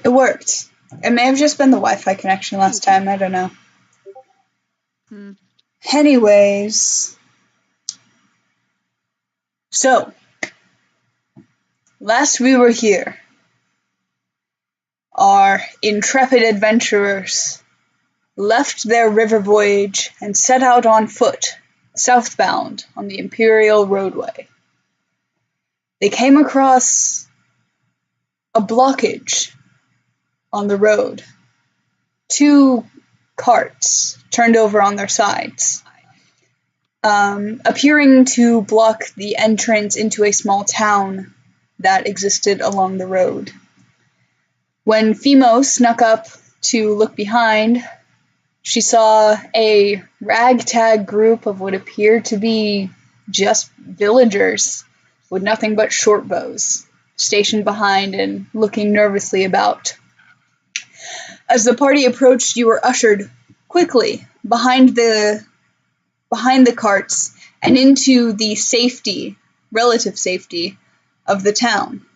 It worked. It may have just been the Wi-Fi connection last time, I don't know. Anyways. So, last we were here, our intrepid adventurers left their river voyage and set out on foot, southbound on the Imperial Roadway. They came across a blockage on the road. 2 carts turned over on their sides, appearing to block the entrance into a small town that existed along the road. When Fimo snuck up to look behind, she saw a ragtag group of what appeared to be just villagers with nothing but short bows, stationed behind and looking nervously about. As the party approached, you were ushered quickly behind the carts and into the relative safety of the town.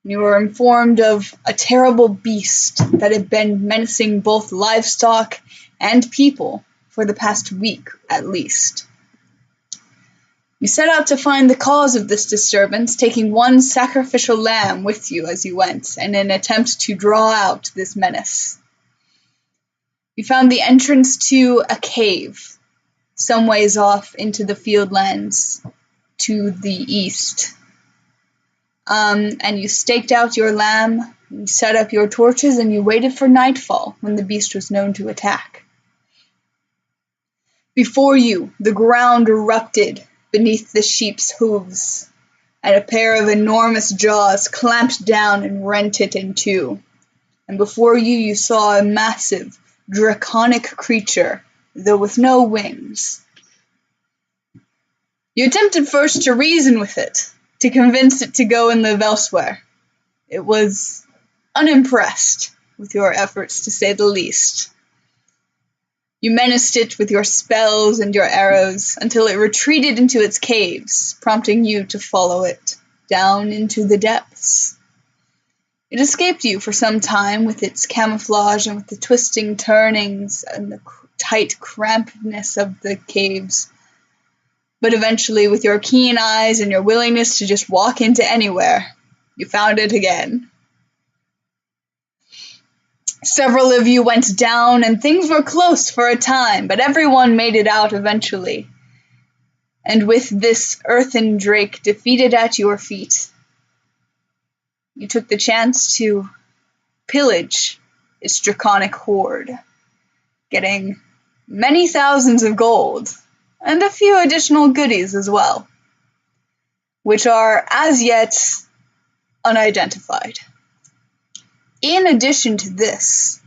You were informed of a terrible beast that had been menacing both livestock and people for the past week at least. You set out to find the cause of this disturbance, taking 1 sacrificial lamb with you as you went, in an attempt to draw out this menace. You found the entrance to a cave, some ways off into the fieldlands to the east. And you staked out your lamb, you set up your torches, and you waited for nightfall when the beast was known to attack. Before you, the ground erupted beneath the sheep's hooves, and a pair of enormous jaws clamped down and rent it in 2. And before you, you saw a massive, draconic creature, though with no wings. You attempted first to reason with it, to convince it to go and live elsewhere. It was unimpressed with your efforts, to say the least. You menaced it with your spells and your arrows until it retreated into its caves, prompting you to follow it down into the depths. It escaped you for some time with its camouflage and with the twisting turnings and the tight crampedness of the caves. But eventually, with your keen eyes and your willingness to just walk into anywhere, you found it again. Several of you went down, and things were close for a time, but everyone made it out eventually. And with this earthen drake defeated at your feet, you took the chance to pillage its draconic hoard, getting many thousands of gold, and a few additional goodies as well, which are as yet unidentified. In addition to this,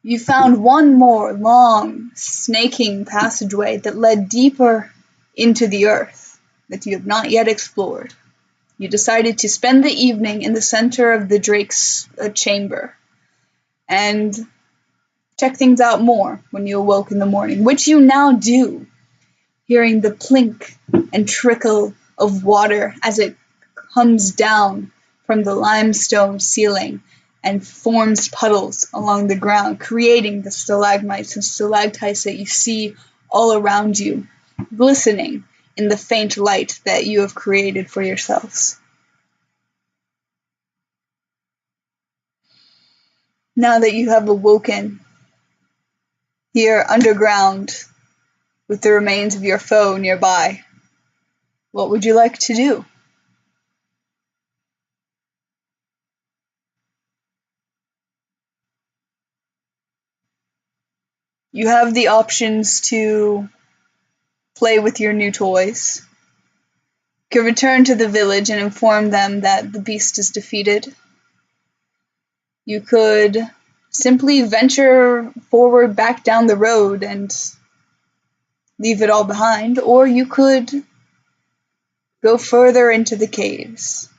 you found 1 more long, snaking passageway that led deeper into the earth that you have not yet explored. You decided to spend the evening in the center of the drake's chamber and check things out more when you awoke in the morning, which you now do, hearing the plink and trickle of water as it comes down from the limestone ceiling and forms puddles along the ground, creating the stalagmites and stalactites that you see all around you, glistening in the faint light that you have created for yourselves. Now that you have awoken here underground with the remains of your foe nearby, what would you like to do? You have the options to play with your new toys. You can return to the village and inform them that the beast is defeated. You could simply venture forward back down the road and leave it all behind, or you could go further into the caves.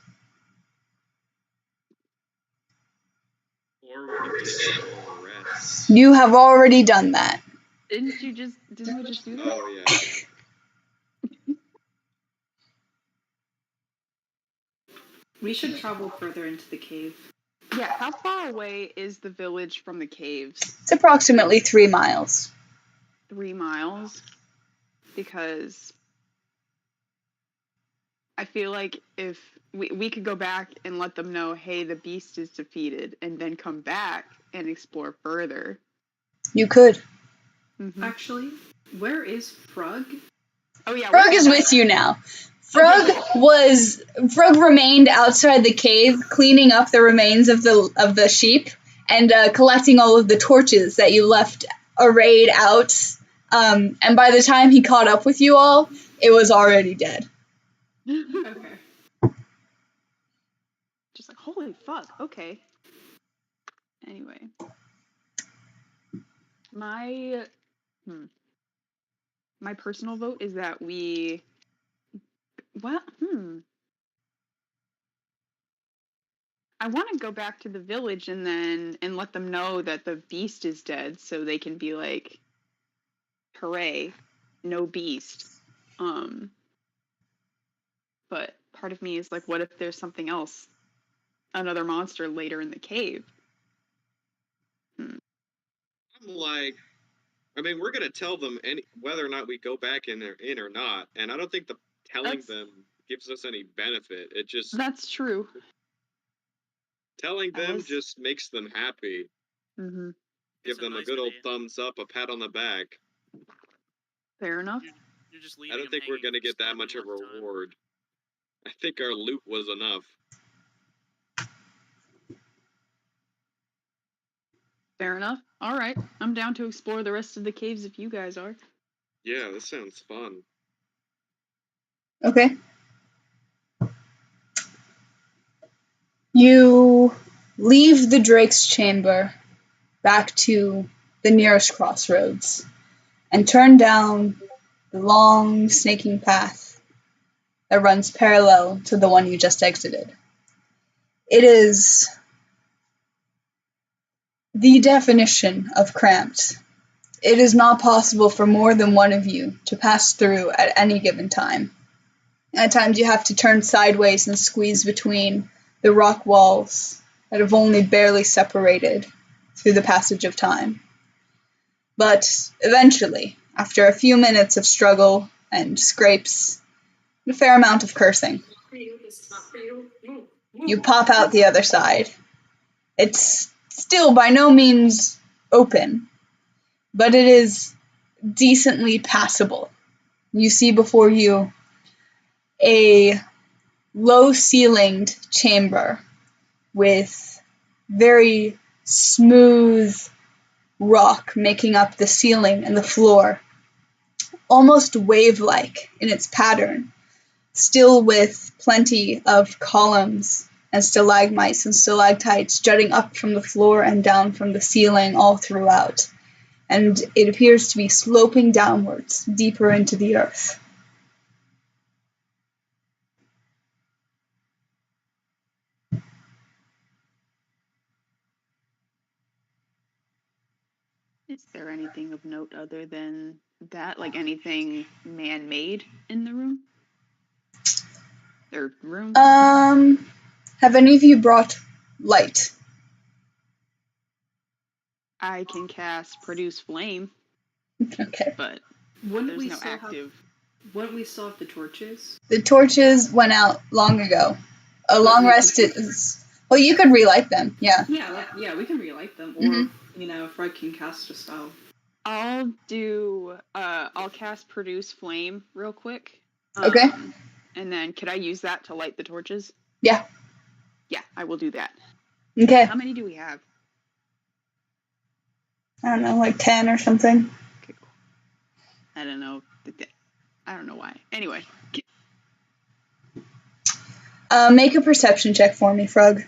Or we could take a little rest. You have already done that. Didn't we just do that? Oh, yeah. We should travel further into the cave. Yeah, how far away is the village from the caves? It's approximately 3 miles. 3 miles? Because I feel like if we could go back and let them know, hey, the beast is defeated, and then come back and explore further. You could. Mm-hmm. Actually, where is Frug? Oh yeah, Frog is with you now. Frog remained outside the cave, cleaning up the remains of the sheep and collecting all of the torches that you left arrayed out. And by the time he caught up with you all, it was already dead. Okay. Just like, holy fuck, okay. Anyway. My personal vote is that we I want to go back to the village and let them know that the beast is dead so they can be like, hooray, no beast. But part of me is like, what if there's something else? Another monster later in the cave? I'm like, I mean, we're gonna tell them whether or not we go back in or not, and I don't think the telling them gives us any benefit. It just That's true. telling them just makes them happy. Mm-hmm. Give them a good old thumbs up, a pat on the back. Fair enough. You're just leaving I don't think we're gonna get that much of a reward. I think our loot was enough. Fair enough. All right, I'm down to explore the rest of the caves if you guys are. Yeah, this sounds fun. Okay. You leave the Drake's chamber back to the nearest crossroads and turn down the long, snaking path that runs parallel to the one you just exited. It is the definition of cramped. It is not possible for more than one of you to pass through at any given time. At times you have to turn sideways and squeeze between the rock walls that have only barely separated through the passage of time. But eventually, after a few minutes of struggle and scrapes, and a fair amount of cursing, you pop out the other side. It's still by no means open, but it is decently passable. You see before you a low-ceilinged chamber with very smooth rock making up the ceiling and the floor, almost wave-like in its pattern, still with plenty of columns and stalagmites and stalactites jutting up from the floor and down from the ceiling all throughout. And it appears to be sloping downwards, deeper into the earth. Is there anything of note other than that? Like anything man-made in the room? Or room? Have any of you brought light? I can cast Produce Flame. Okay. But Wouldn't there's we no still active. Wouldn't we still have the torches? The torches went out long ago. A long rest is... Well, you could relight them, yeah. Yeah, we can relight them. Or, Fred can cast a spell. I'll cast Produce Flame real quick. Okay. And then could I use that to light the torches? Yeah. Yeah, I will do that. Okay. How many do we have? I don't know, like 10 or something. Okay, cool. I don't know. I don't know why. Anyway. Make a perception check for me, Frog.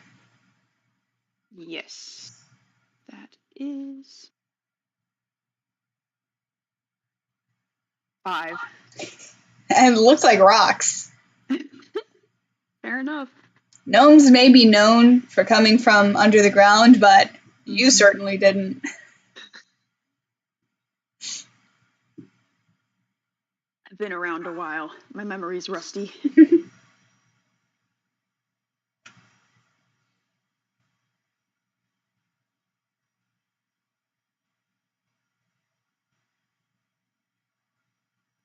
Yes. That is 5. And it looks like rocks. Fair enough. Gnomes may be known for coming from under the ground, but you certainly didn't. I've been around a while. My memory's rusty.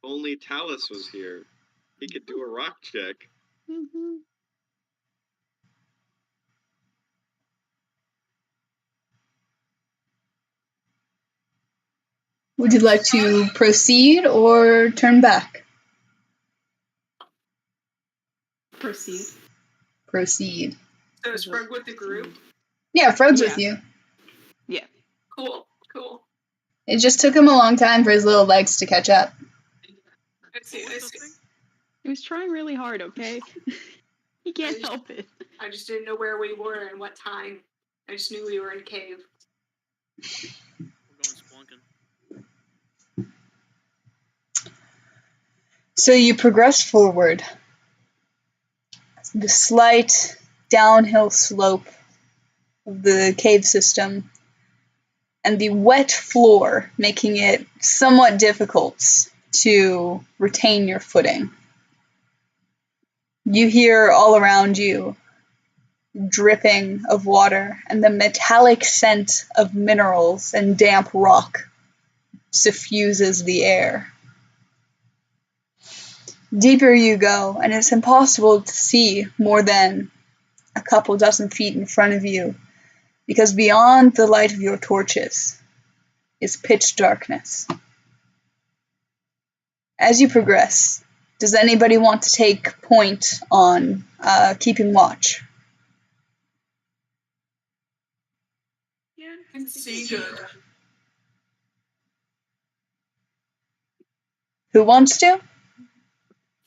Only Talus was here. He could do a rock check. Mm-hmm. Would you like to proceed or turn back? Proceed. Proceed. So is Frog with the group? Yeah, Frog's Yeah. with you. Yeah. Cool. It just took him a long time for his little legs to catch up. I see. He was trying really hard, okay? He can't help it. I just didn't know where we were and what time. I just knew we were in a cave. We're going splunking. So you progress forward. The slight downhill slope of the cave system and the wet floor making it somewhat difficult to retain your footing. You hear all around you dripping of water and the metallic scent of minerals and damp rock suffuses the air. Deeper you go, and it's impossible to see more than a couple dozen feet in front of you, because beyond the light of your torches is pitch darkness. As you progress, does anybody want to take point on keeping watch? Yeah, I can see good. Who wants to?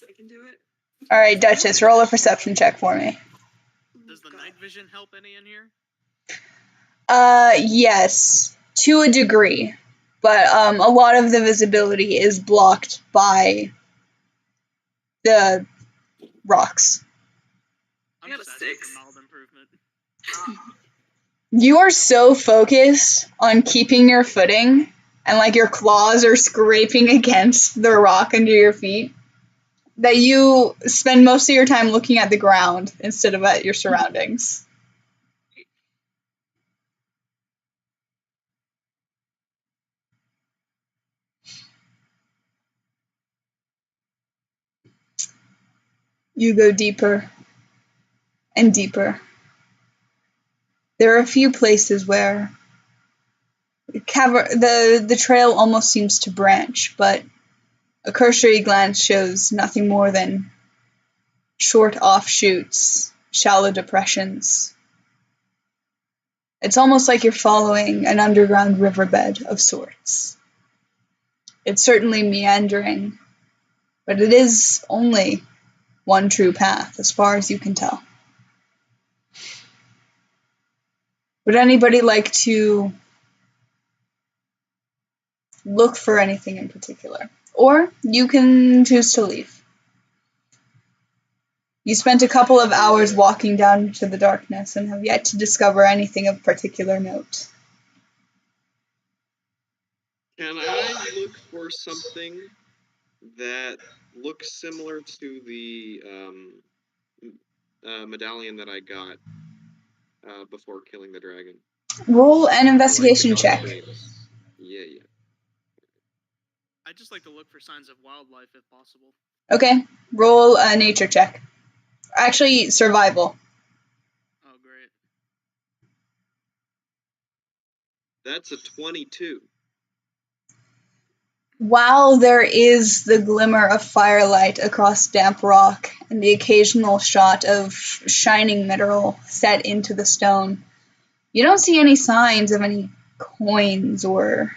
I can do it. All right, Duchess, roll a perception check for me. Does the night vision help any in here? Yes, to a degree, but a lot of the visibility is blocked by the rocks. I'm I got a just asking 6. for mild improvement. You are so focused on keeping your footing, and like your claws are scraping against the rock under your feet, that you spend most of your time looking at the ground instead of at your surroundings. You go deeper and deeper. There are a few places where the trail almost seems to branch, but a cursory glance shows nothing more than short offshoots, shallow depressions. It's almost like you're following an underground riverbed of sorts. It's certainly meandering, but it is only one true path, as far as you can tell. Would anybody like to look for anything in particular? Or you can choose to leave. You spent a couple of hours walking down into the darkness and have yet to discover anything of particular note. Can I look for something that looks similar to the medallion that I got before killing the dragon? Roll an Or, like, investigation the God check. of Dreams. Yeah. I'd just like to look for signs of wildlife if possible. Okay, roll a nature check. Actually, survival. Oh, great. That's a 22. While there is the glimmer of firelight across damp rock and the occasional shot of shining mineral set into the stone, you don't see any signs of any coins or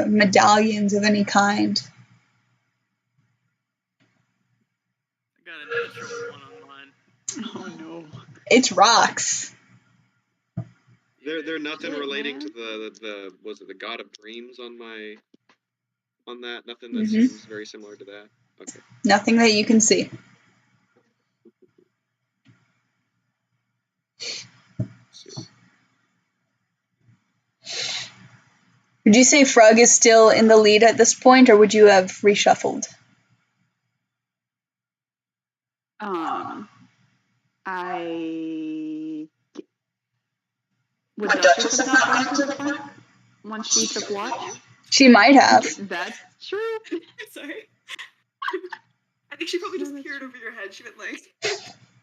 medallions of any kind. I got a natural 1 on mine. Oh no. It's rocks. They're nothing Shit, relating man. to the was it the God of Dreams on that? Nothing that Mhm. seems very similar to that? Okay. Nothing that you can see. Let's see. Would you say Frog is still in the lead at this point, or would you have reshuffled? I would Duchess have not gone to the front once she took watch? She might have. That's true. Sorry. I think she probably No, just that's peered over your head. She went like,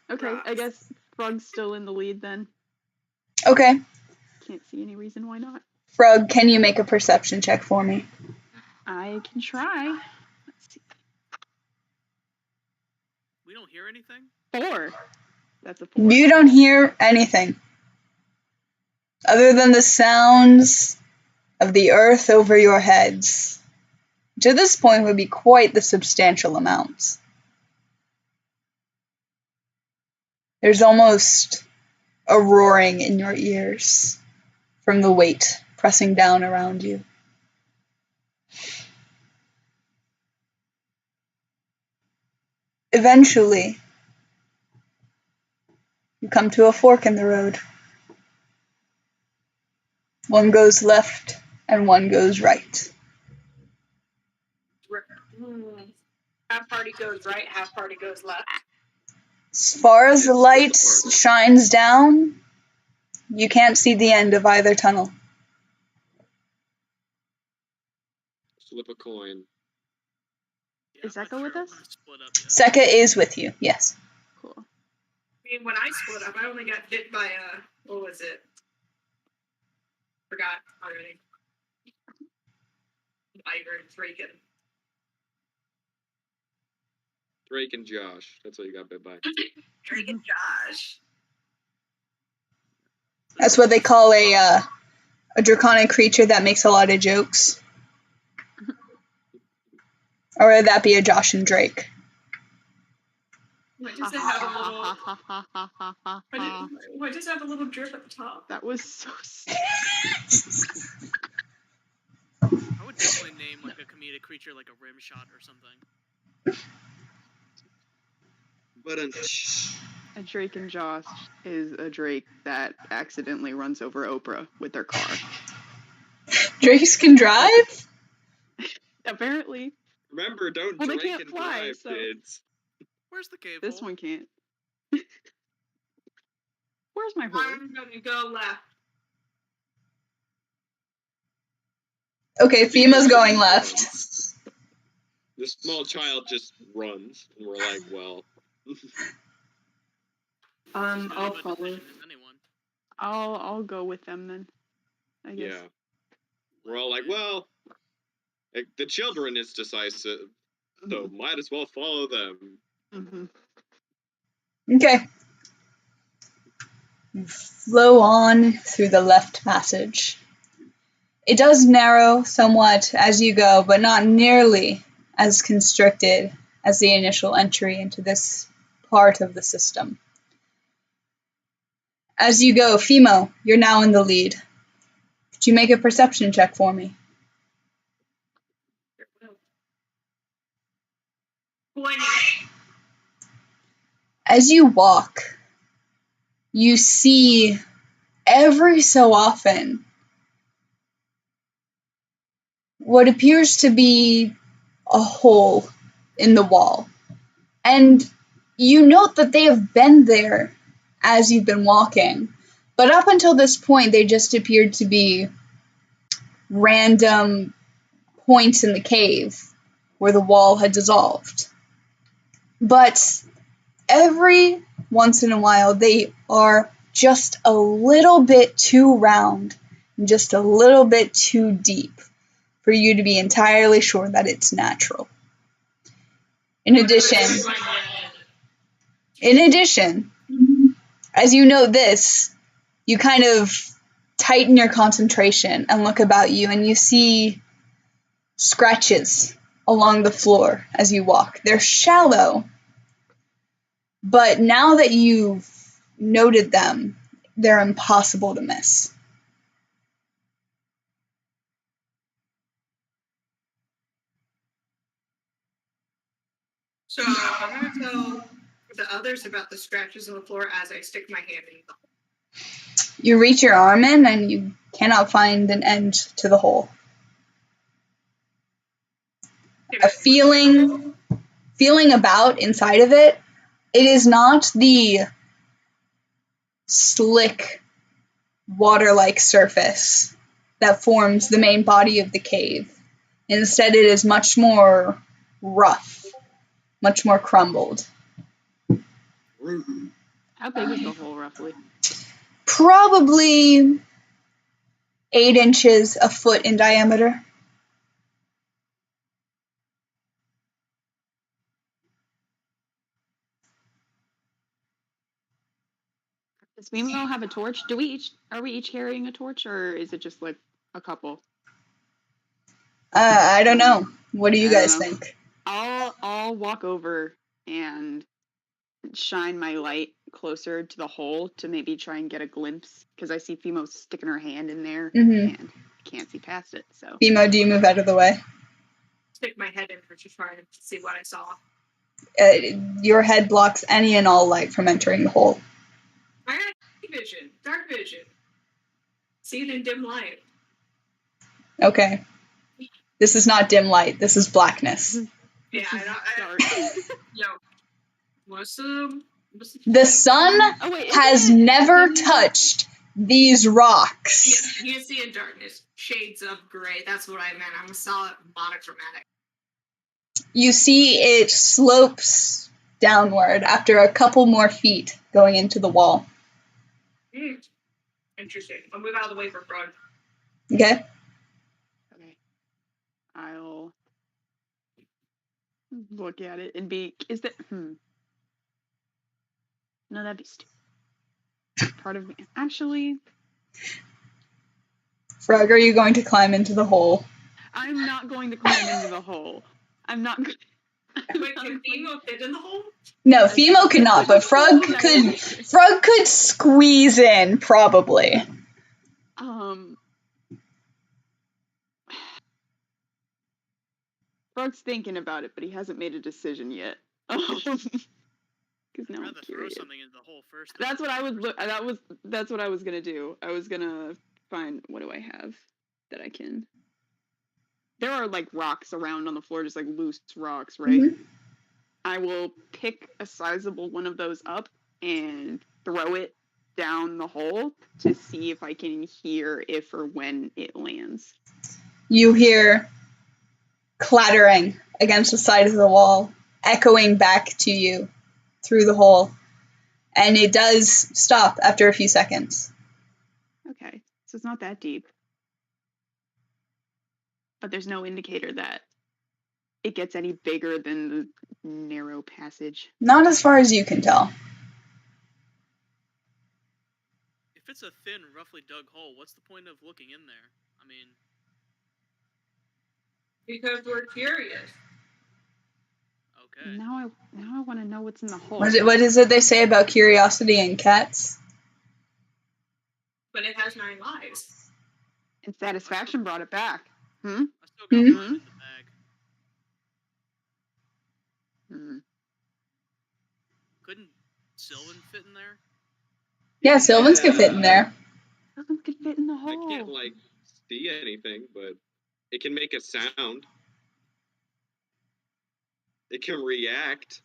Okay, I Rocks. guess Frog's still in the lead then. Okay. Can't see any reason why not. Frog, can you make a perception check for me? I can try. Let's see. We don't hear anything? 4. That's a 4. You don't hear anything. Other than the sounds of the earth over your heads. To this point would be quite the substantial amounts. There's almost a roaring in your ears from the weight pressing down around you. Eventually, you come to a fork in the road. One goes left and one goes right. Half party goes right, half party goes left. As far as the It's light split apart. shines down, you can't see the end of either tunnel. Flip a coin. Yeah, Is I'm Echo not with sure us? I'm gonna split up yet. Sekka is with you, yes. Cool. I mean, when I split up, I only got bit by what was it? Forgot already. Iver and Draken. Drake and Josh. That's what you got bit by. Drake and Josh. That's what they call a draconic creature that makes a lot of jokes. Or would that be a Josh and Drake? Why does it have a little? Why does it have a little drip at the top? That was so stupid. I would definitely name like a comedic creature like a rim shot or something. But A Drake and Josh is a Drake that accidentally runs over Oprah with their car. Drakes can drive? Apparently, remember, don't Well, they drink can't and fly, drive, so- kids. Where's the cave this hole? one can't. Where's my horse? I'm gonna go left. Okay, FEMA's going left. The small child just runs, and we're like, well. As good I'll of a follow. decision as anyone. I'll go with them then. I guess. Yeah. We're all like, well, like, the children is decisive, so might as well follow them. Mm-hmm. Okay. You flow on through the left passage. It does narrow somewhat as you go, but not nearly as constricted as the initial entry into this part of the system. As you go, Fimo, you're now in the lead. Could you make a perception check for me? 20. As you walk, you see every so often what appears to be a hole in the wall. And you note that they have been there as you've been walking. But up until this point, they just appeared to be random points in the cave where the wall had dissolved. But every once in a while, they are just a little bit too round and just a little bit too deep for you to be entirely sure that it's natural. In addition, as you know this, you kind of tighten your concentration and look about you, and you see scratches along the floor as you walk. They're shallow, but now that you've noted them, they're impossible to miss. So I'm gonna tell the others about the scratches on the floor as I stick my hand in the hole. You reach your arm in, and you cannot find an end to the hole. A feeling about inside of it, it is not the slick, water-like surface that forms the main body of the cave. Instead, it is much more rough much more crumbled. How big is the hole roughly? Probably 8 inches, a foot in diameter. Does Mimo have a torch? Are we each carrying a torch, or is it just like a couple? I don't know. What do you I don't guys know. think? I'll walk over and shine my light closer to the hole to maybe try and get a glimpse, because I see Fimo sticking her hand in there Mm-hmm. and I can't see past it. So Fimo, do you move out of the way? Stick my head in for to try and see what I saw. Your head blocks any and all light from entering the hole. I had vision, dark vision. See it in dim light. Okay. This is not dim light. This is blackness. Yeah, This is I dark. Yo, what's the The sun Oh wait, has isn't it never dim- touched these rocks. You see in darkness, shades of gray. That's what I meant. I saw it monochromatic. You see it slopes downward after a couple more feet going into the wall. Interesting. I'll move out of the way for front. Okay? Okay. I'll look at it and be. Is that? No, that'd be stupid. Part of me, actually. Frog, are you going to climb into the hole? I'm not going to climb into the hole. I'm not. Wait, can Fimo fit in the hole? No, Fimo could not, but Frog could squeeze in, probably. Frog's thinking about it, but he hasn't made a decision yet. Because now I'd I'm rather throw curious. something into the hole first. That's what I was. That's what I was gonna do. I was gonna find, what do I have that I can. There are like rocks around on the floor, just like loose rocks, right? Mhm. I will pick a sizable one of those up and throw it down the hole to see if I can hear if or when it lands. You hear clattering against the side of the wall, echoing back to you through the hole. And it does stop after a few seconds. Okay, so it's not that deep. But there's no indicator that it gets any bigger than the narrow passage. Not as far as you can tell. If it's a thin, roughly dug hole, what's the point of looking in there? I mean, Because we're curious. okay. Now I want to know what's in the hole. What is it they say about curiosity and cats? But it has 9 lives. And satisfaction brought it back. I still got Mhm. mine in the bag. Couldn't Sylvan fit in there? Yeah, Sylvans could fit in there. Nothing could fit in the I hole. can't like see anything, but it can make a sound. It can react.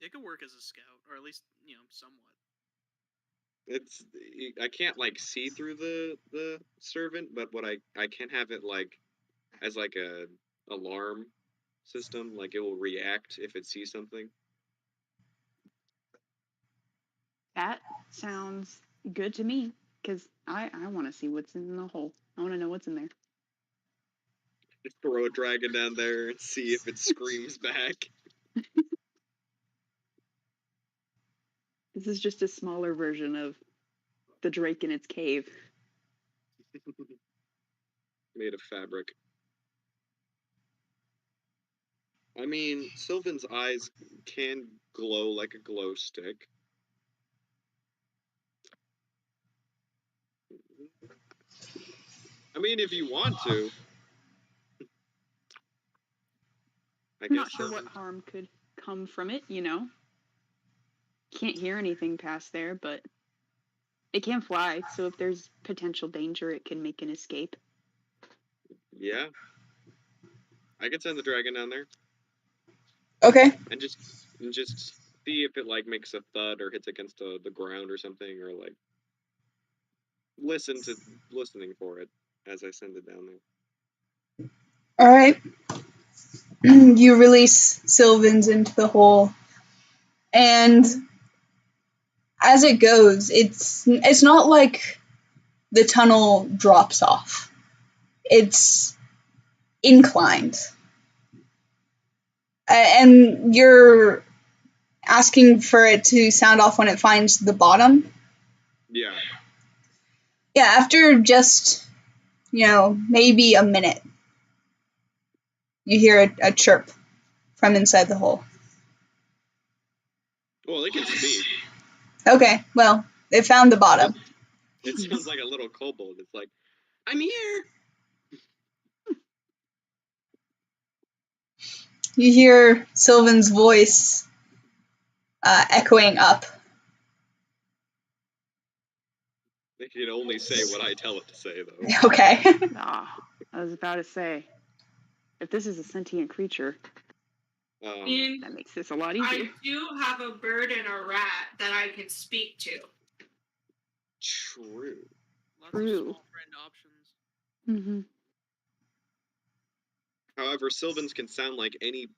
It could work as a scout, or at least, somewhat. It's I can't like see through the servant, but what I can have it like as like a alarm system, like it will react if it sees something. That sounds good to me, because I want to see what's in the hole. I want to know what's in there. Just throw a dragon down there and see if it screams back. This is just a smaller version of the Drake in its cave. Made of fabric. I mean, Sylvan's eyes can glow like a glow stick. I mean, if you want to. I'm not sure what harm could come from it, Can't hear anything past there, but it can fly, so if there's potential danger, it can make an escape. Yeah. I could send the dragon down there. Okay. And just see if it like makes a thud or hits against the ground or something, or like listening for it as I send it down there. All right. You release Sylvans into the hole, and as it goes, it's not like the tunnel drops off. It's inclined. And you're asking for it to sound off when it finds the bottom? Yeah. Yeah, after just, maybe a minute, you hear a chirp from inside the hole. Well, it can speak. Okay, well, it found the bottom. It sounds like a little kobold. It's like, I'm here. You hear Sylvan's voice echoing up. They can only say what I tell it to say, though. Okay. Ah, I was about to say, if this is a sentient creature, And that makes this a lot I easier. do have a bird and a rat that I can speak to. True. Lots True. of small friend options. Mm-hmm. However, Sylvans can sound like any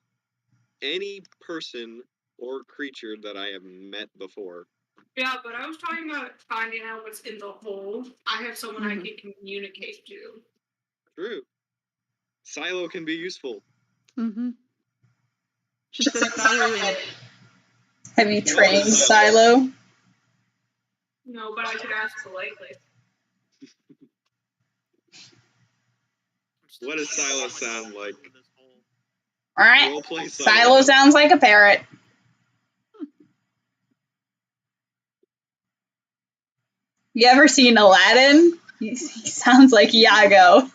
person or creature that I have met before. Yeah, but I was talking about finding out what's in the hole. I have someone I can communicate to. True. Silo can be useful. Mm-hmm. Should send Silo in. Have you trained Silo? No, but I could ask politely. What does Silo sound like? Alright. Roleplay Silo sounds like a parrot. You ever seen Aladdin? He sounds like Iago.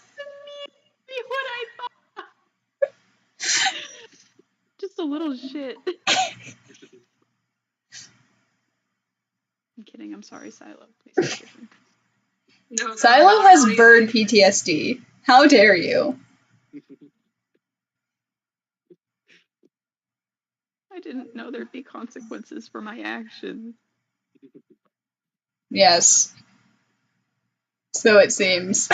What I thought. Just a little shit. I'm kidding. I'm sorry, Silo. Please forgive me. No, Silo has bird PTSD. How dare you? I didn't know there'd be consequences for my actions. Yes. So it seems.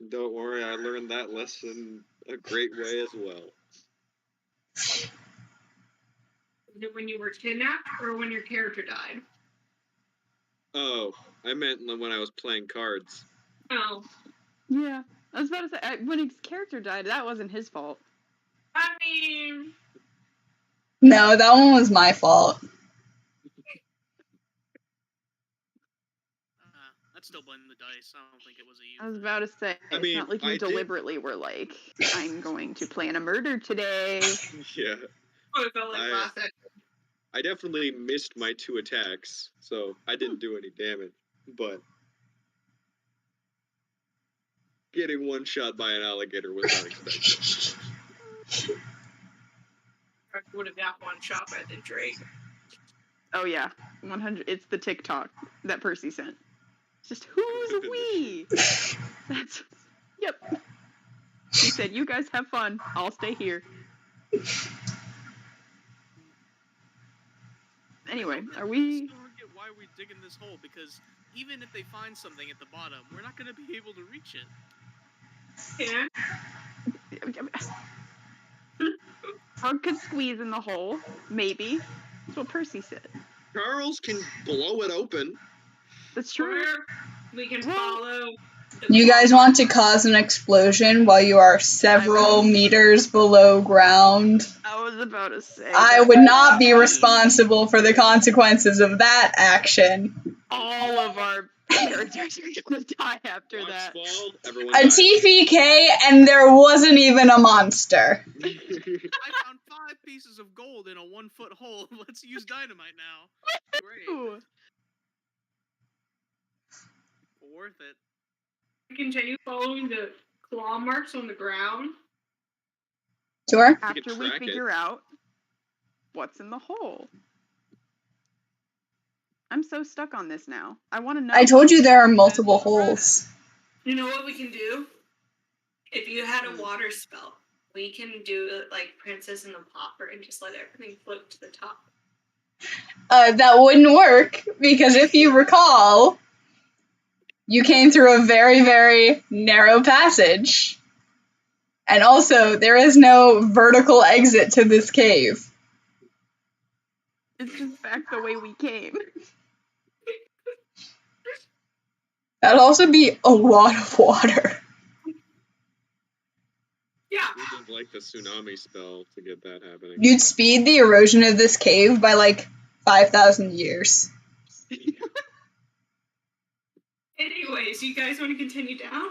Don't worry, I learned that lesson a great way as well. When you were kidnapped or when your character died? Oh, I meant when I was playing cards. Oh. Yeah. I was about to say, when his character died, that wasn't his fault. I mean... No, that one was my fault. I'd still blame the dice. I don't think it was a you. I was about to say, it's not like you deliberately were like, I'm going to plan a murder today. Yeah. Oh, it felt like last second. I definitely missed my 2 attacks, so I didn't do any damage. But getting one shot by an alligator was not expected. I would have got one shot by the Drake. Oh yeah, 100. It's the TikTok that Percy sent. It's just who's we? That's yep. He said, "You guys have fun. I'll stay here." Anyway, are we? I still don't get why we dig in this hole, because even if they find something at the bottom, we're not going to be able to reach it. Yeah. Frog could squeeze in the hole, maybe. That's what Percy said. Charles can blow it open. That's true. Or we can follow. You guys want to cause an explosion while you are several meters below ground? I was about to say. I would not be responsible for the consequences of that action. All of our characters are gonna die after that. A TPK and there wasn't even a monster. I found 5 pieces of gold in a 1-foot hole. Let's use dynamite now. Great. Worth it. Continue following the claw marks on the ground. Sure. After we figure out what's in the hole. I'm so stuck on this now. I want to know. I told you there are multiple holes. You know what we can do? If you had a water spell, we can do it like Princess and the Pauper and just let everything float to the top. That wouldn't work, because if you recall, you came through a very, very narrow passage. And also, there is no vertical exit to this cave. It's just back the way we came. That'd also be a lot of water. Yeah. We need like the tsunami spell to get that happening. You'd speed the erosion of this cave by like 5,000 years. Anyways, you guys want to continue down?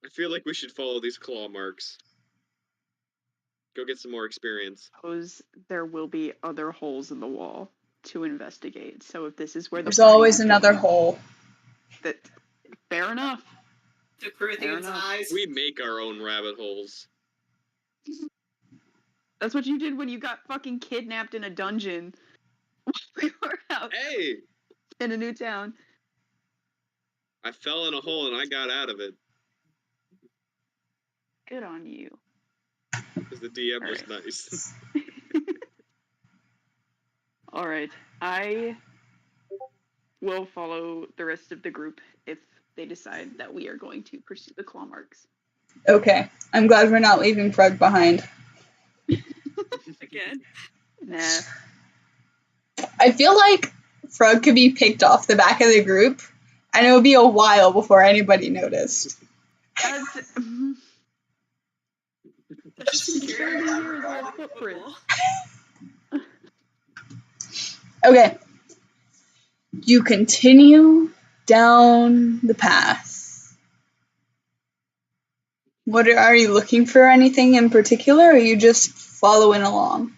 I feel like we should follow these claw marks. Go get some more experience. Suppose there will be other holes in the wall to investigate. So if this is where There's always another hole. That fair enough. The Corinthians' enough. eyes. We make our own rabbit holes. That's what you did when you got fucking kidnapped in a dungeon. We were out Hey! in a new town. I fell in a hole and I got out of it. Good on you. Because the DM was Alright. nice. Alright. I will follow the rest of the group if they decide that we are going to pursue the claw marks. Okay, I'm glad we're not leaving Frog behind. Again. Nah. I feel like Frog could be picked off the back of the group, and it would be a while before anybody noticed. That's... Just barely hear his little footprints. Okay. You continue down the path. Are you looking for anything in particular, or are you just following along?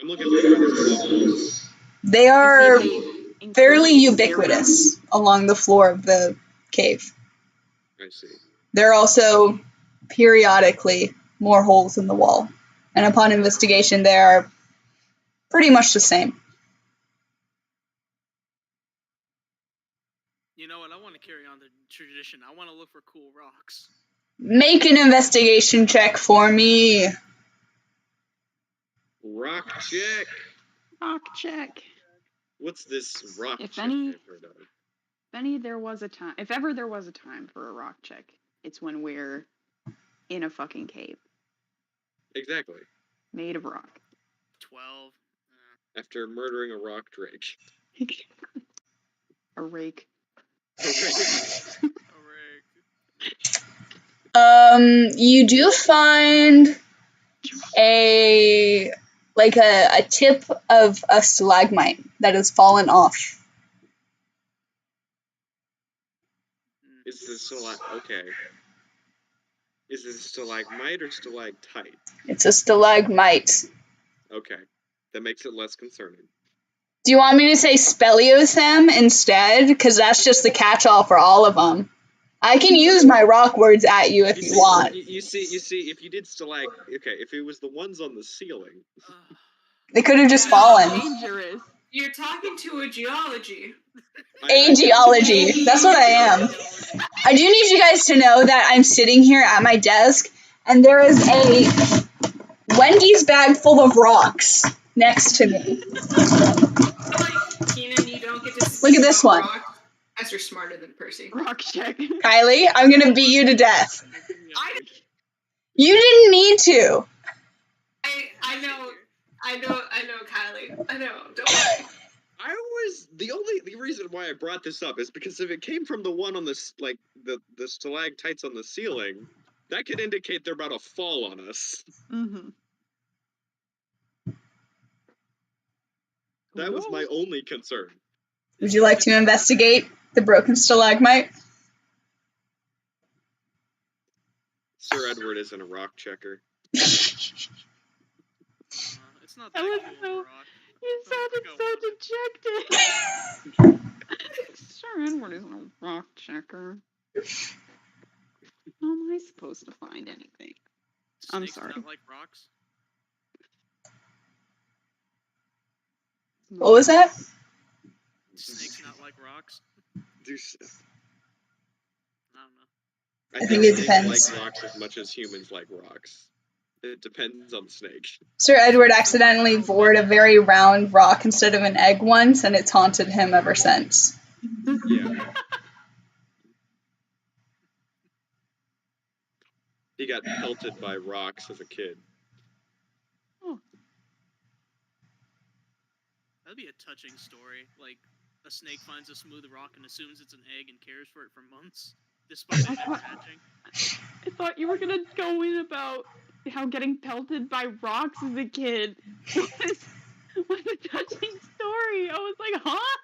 I'm looking for these claw holes. They are Including fairly ubiquitous along the floor of the cave. I see. There are also periodically more holes in the wall, and upon investigation they are pretty much the same. You know what? I want to carry on the tradition. I want to look for cool rocks. Make an investigation check for me. Rock check! rock check. What's this rock If check any- I've heard of? If ever there was a time for a rock check, it's when we're in a fucking cave Exactly. made of rock. 12. After murdering a rock drake. A rake. Alright. You do find a tip of a stalagmite that has fallen off. Is this okay. Is this stalagmite or stalactite? It's a stalagmite. Okay. That makes it less concerning. Do you want me to say speleothem instead? Because that's just the catch-all for all of them. I can use my rock words at you if you want. You see, if you did if it was the ones on the ceiling. They could have just Yeah. fallen. Dangerous. You're talking to a geology. Ageology. That's what I am. I do need you guys to know that I'm sitting here at my desk, and there is a Wendy's bag full of rocks next to me. I feel like, Keenan, you don't get to speak Look at this about one. rocks as you're smarter than Percy. Rock check. Kylie, I'm gonna beat you to death. I- You didn't need to. I know, Kylie. I know, don't worry. The reason why I brought this up is because if it came from the one on the stalactites on the ceiling, that could indicate they're about to fall on us. Mm-hmm. That was my only concern. Would you like to investigate the broken stalagmite? Sir Edward isn't a rock checker. It's not that was cool, so- rock. You sounded Go so on. dejected. Sir Edward isn't a rock checker. How am I supposed to find anything? I'm Snakes sorry. Not like rocks. What was that? Snakes not like rocks. I don't know. I think it snakes depends. like rocks as much as humans like rocks. It depends on the snake. Sir Edward accidentally vored a very round rock instead of an egg once, and it's haunted him ever since. Yeah. He got pelted by rocks as a kid. That'd be a touching story. Like, a snake finds a smooth rock and assumes it's an egg and cares for it for months, despite it never hatching. I thought you were gonna go in about how getting pelted by rocks as a kid was a touching story. I was like, huh?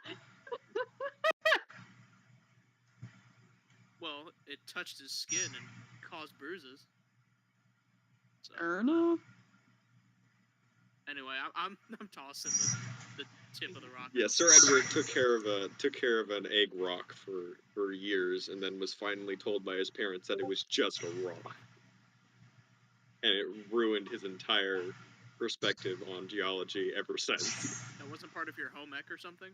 Well, it touched his skin and caused bruises. So, Fair enough. anyway, I'm tossing the tip of the rock. Yeah, Sir Edward took care of an egg rock for years, and then was finally told by his parents that it was just a rock, and it ruined his entire perspective on geology ever since. That wasn't part of your home ec or something?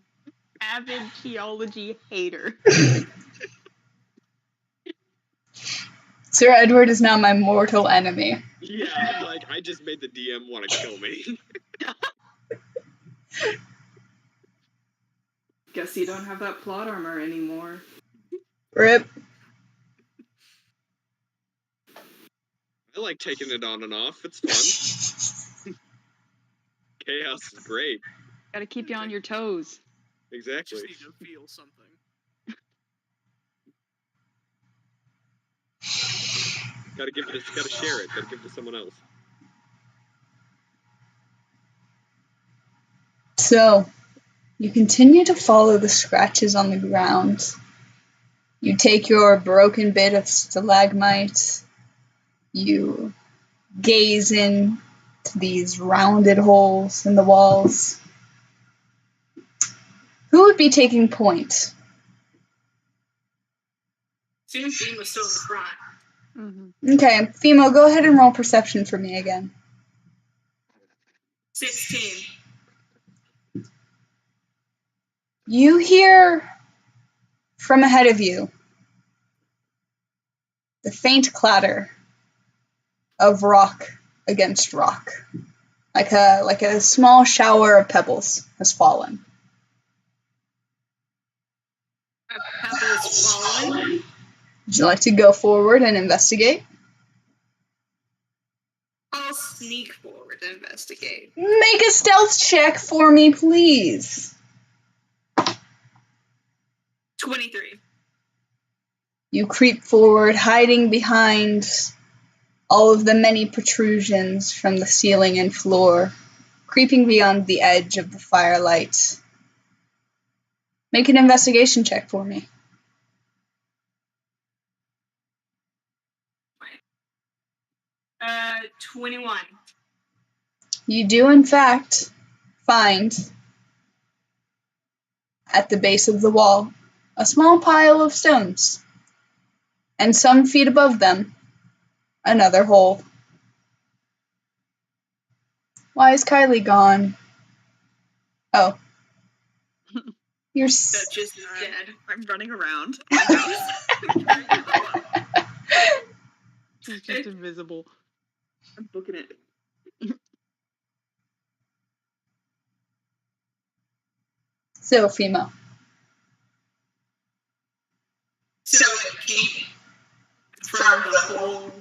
Avid geology hater. Sir Edward is now my mortal enemy. Yeah, I'm like, I just made the DM want to kill me. Guess you don't have that plot armor anymore. Rip. I like taking it on and off. It's fun. Chaos is great. Gotta keep you on your toes. Exactly. Just need to feel something. Gotta share it. Gotta give it to someone else. So, you continue to follow the scratches on the ground. You take your broken bit of stalagmite. You gaze into these rounded holes in the walls. Who would be taking point? Soon Theme was still in the front. Mm-hmm. Okay, Fimo, go ahead and roll perception for me again. 16. You hear from ahead of you the faint clatter of rock against rock, like a small shower of pebbles has fallen. A pebble is falling. Would you like to go forward and investigate? I'll sneak forward and investigate. Make a stealth check for me, please. 23. You creep forward, hiding behind all of the many protrusions from the ceiling and floor, creeping beyond the edge of the firelight. Make an investigation check for me. 21. You do, in fact, find at the base of the wall a small pile of stones, and some feet above them, another hole. Why is Kylie gone? Oh. You're Dutch is dead. I'm running around my house. She's just invisible. I'm booking it. So, Fimo. So it came from the hole.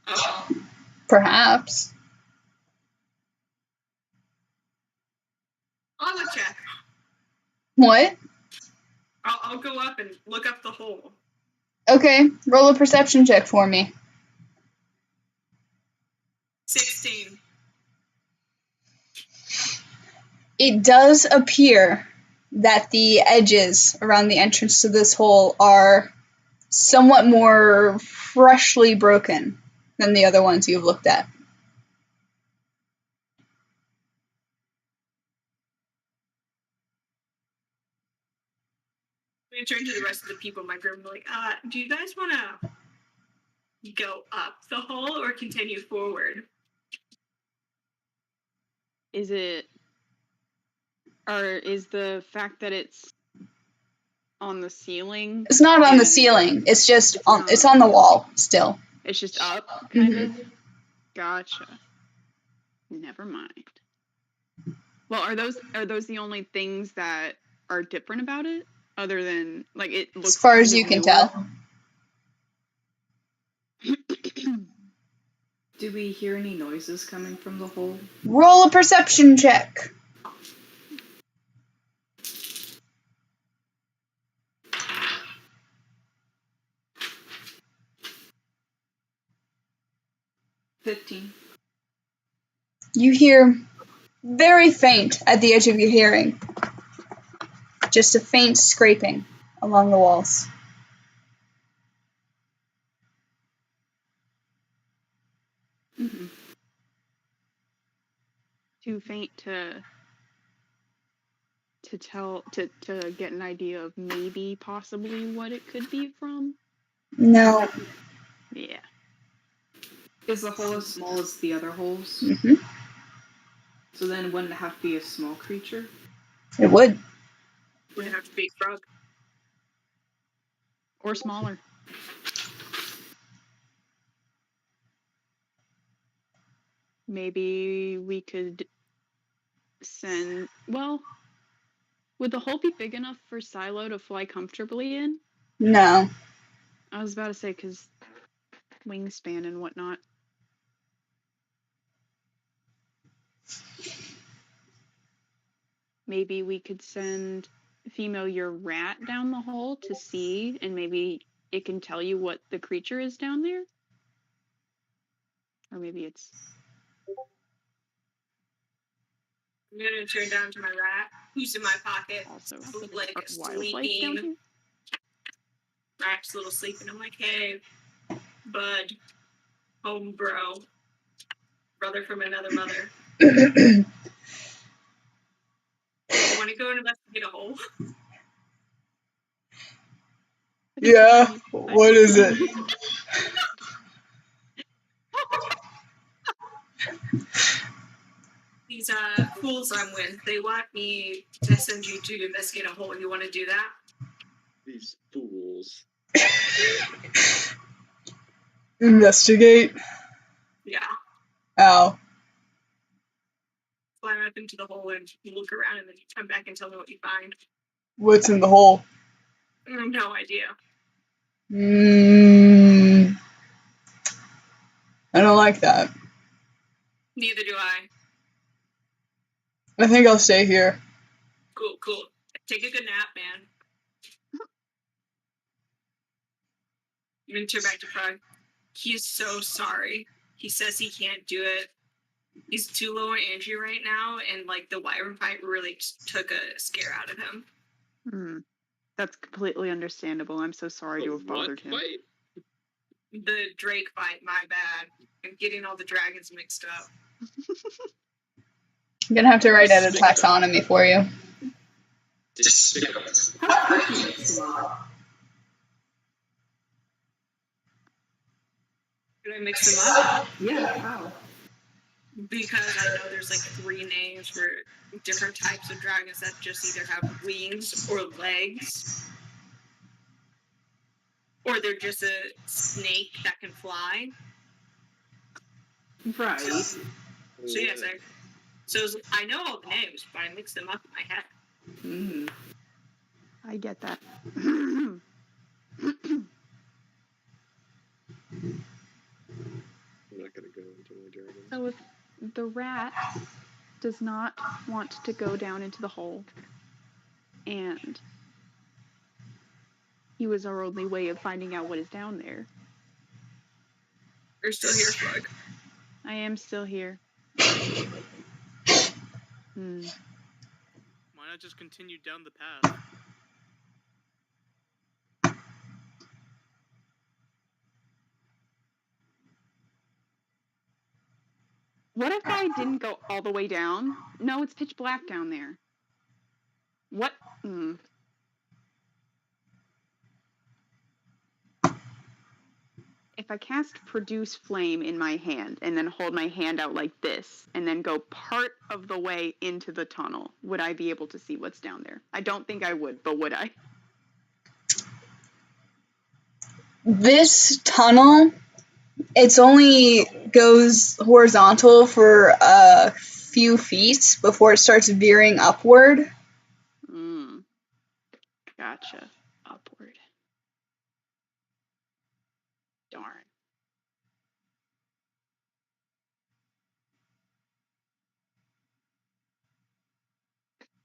Oh, Perhaps. I'll go check. What? I'll go up and look up the hole. Okay, roll a perception check for me. 16. It does appear that the edges around the entrance to this hole are somewhat more freshly broken than the other ones you've looked at. I'm going to turn to the rest of the people in my group and be like, do you guys want to go up the hole or continue forward? Is the fact that it's on the ceiling? It's not on the and ceiling. It's just It's it's on the wall still. It's just up, kind Mhm. of? Gotcha. Never mind. Well, are those the only things that are different about it? Other than, like, it looks As far as kind you of can newer. tell. Do we hear any noises coming from the hole? Roll a perception check. $15. You hear very faint at the edge of your hearing. Just a faint scraping along the walls. Mm-hmm. Too faint to get an idea of maybe possibly what it could be from. No. Yeah. Is the hole as small as the other holes? Hmm. So then wouldn't it have to be a small creature? It would. We have to be a frog. Or smaller. Maybe we could send, well, would the hole be big enough for Silo to fly comfortably in? No. I was about to say, because wingspan and whatnot. Maybe we could send Fimo your rat down the hole to see, and maybe it can tell you what the creature is down there? Or maybe it's... I'm gonna turn down to my rat, who's in my pocket, also like wildlife down sleeping. here? Rat's a little sleeping. I'm like, hey, bud, home bro, brother from another mother. You want to go and investigate a hole? Yeah. What is it? These fools I'm with, they want me to send you to investigate a hole. You want to do that? These fools. Investigate. Yeah. Ow. Climb up into the hole and look around, and then you come back and tell me what you find. What's in the hole? No idea. I don't like that. Neither do I. I think I'll stay here. Cool. Take a good nap, man. I'm gonna turn back to Frog. He's so sorry. He says he can't do it. He's too low on energy right now, and like the wyvern fight really took a scare out of him. That's completely understandable. I'm so sorry to have bothered him. Fight? The Drake fight, my bad. I'm getting all the dragons mixed up. I'm gonna have to write out a taxonomy for you. Despicable. How could you mix them up? Did I mix them up? Yeah, how? Because I know there's like 3 names for different types of dragons that just either have wings or legs. Or they're just a snake that can fly. Right. So yes, I know all the names, but I mix them up in my head. Mm. I get that. I'm not gonna go into my dragon. So if the rat does not want to go down into the hole, and he was our only way of finding out what is down there. You're still here, Frog. I am still here. Why not just continue down the path? What if I didn't go all the way down? No, it's pitch black down there. What? If I cast Produce Flame in my hand and then hold my hand out like this and then go part of the way into the tunnel, would I be able to see what's down there? I don't think I would, but would I? This tunnel, it's only goes horizontal for a few feet before it starts veering upward. Gotcha. Upward. Darn.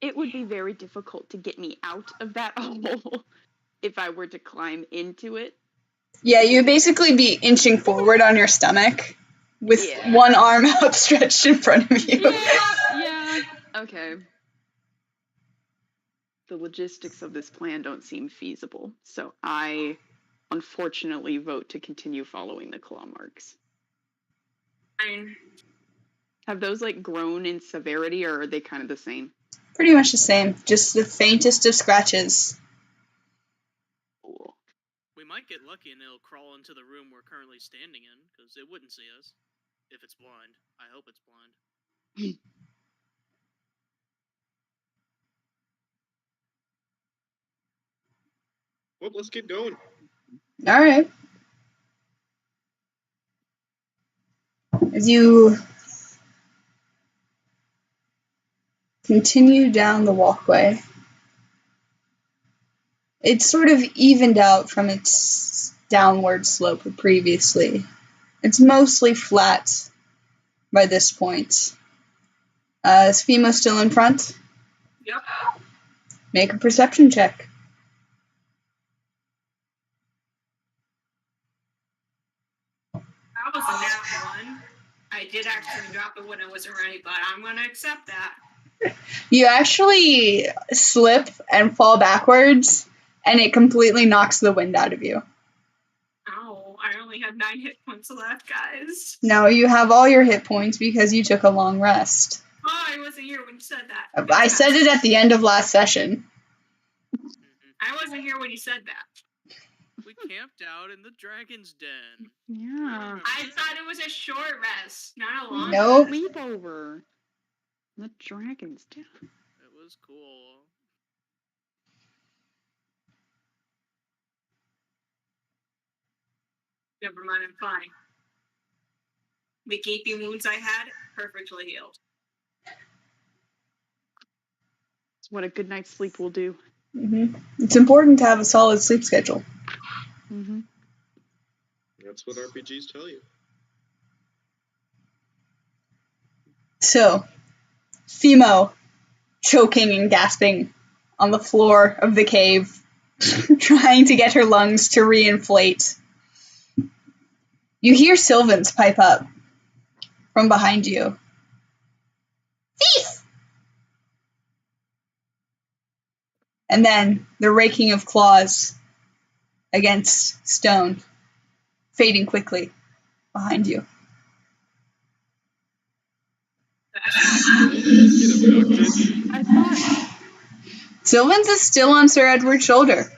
It would be very difficult to get me out of that hole if I were to climb into it. Yeah, you'd basically be inching forward on your stomach with one arm outstretched in front of you. Yeah. Okay. The logistics of this plan don't seem feasible, so I unfortunately vote to continue following the claw marks. Fine. Have those like grown in severity, or are they kind of the same? Pretty much the same, just the faintest of scratches. Cool. We might get lucky and it'll crawl into the room we're currently standing in, because it wouldn't see us. If it's blind. I hope it's blind. Well, let's keep going. All right. As you continue down the walkway, it's sort of evened out from its downward slope previously. It's mostly flat by this point. Is Fimo still in front? Yep. Make a perception check. That was a nat 1. I did actually drop it when I wasn't ready, but I'm going to accept that. You actually slip and fall backwards, and it completely knocks the wind out of you. Ow, I only have 9 hit points left, guys. No, you have all your hit points because you took a long rest. Oh, I wasn't here when you said that. I said it at the end of last session. I wasn't here when you said that. We camped out in the dragon's den. Yeah. I thought it was a short rest, not a long Nope. Sleepover. The dragon's den. It was cool. Never mind, I'm fine. The gaping wounds I had, perfectly healed. It's what a good night's sleep will do. It's important to have a solid sleep schedule. Mm-hmm. That's what RPGs tell you. So, Fimo, choking and gasping on the floor of the cave, trying to get her lungs to reinflate. You hear Sylvan's pipe up from behind you. Thief! And then the raking of claws against stone, fading quickly behind you. Get abducted. I thought Sylvan's is still on Sir Edward's shoulder.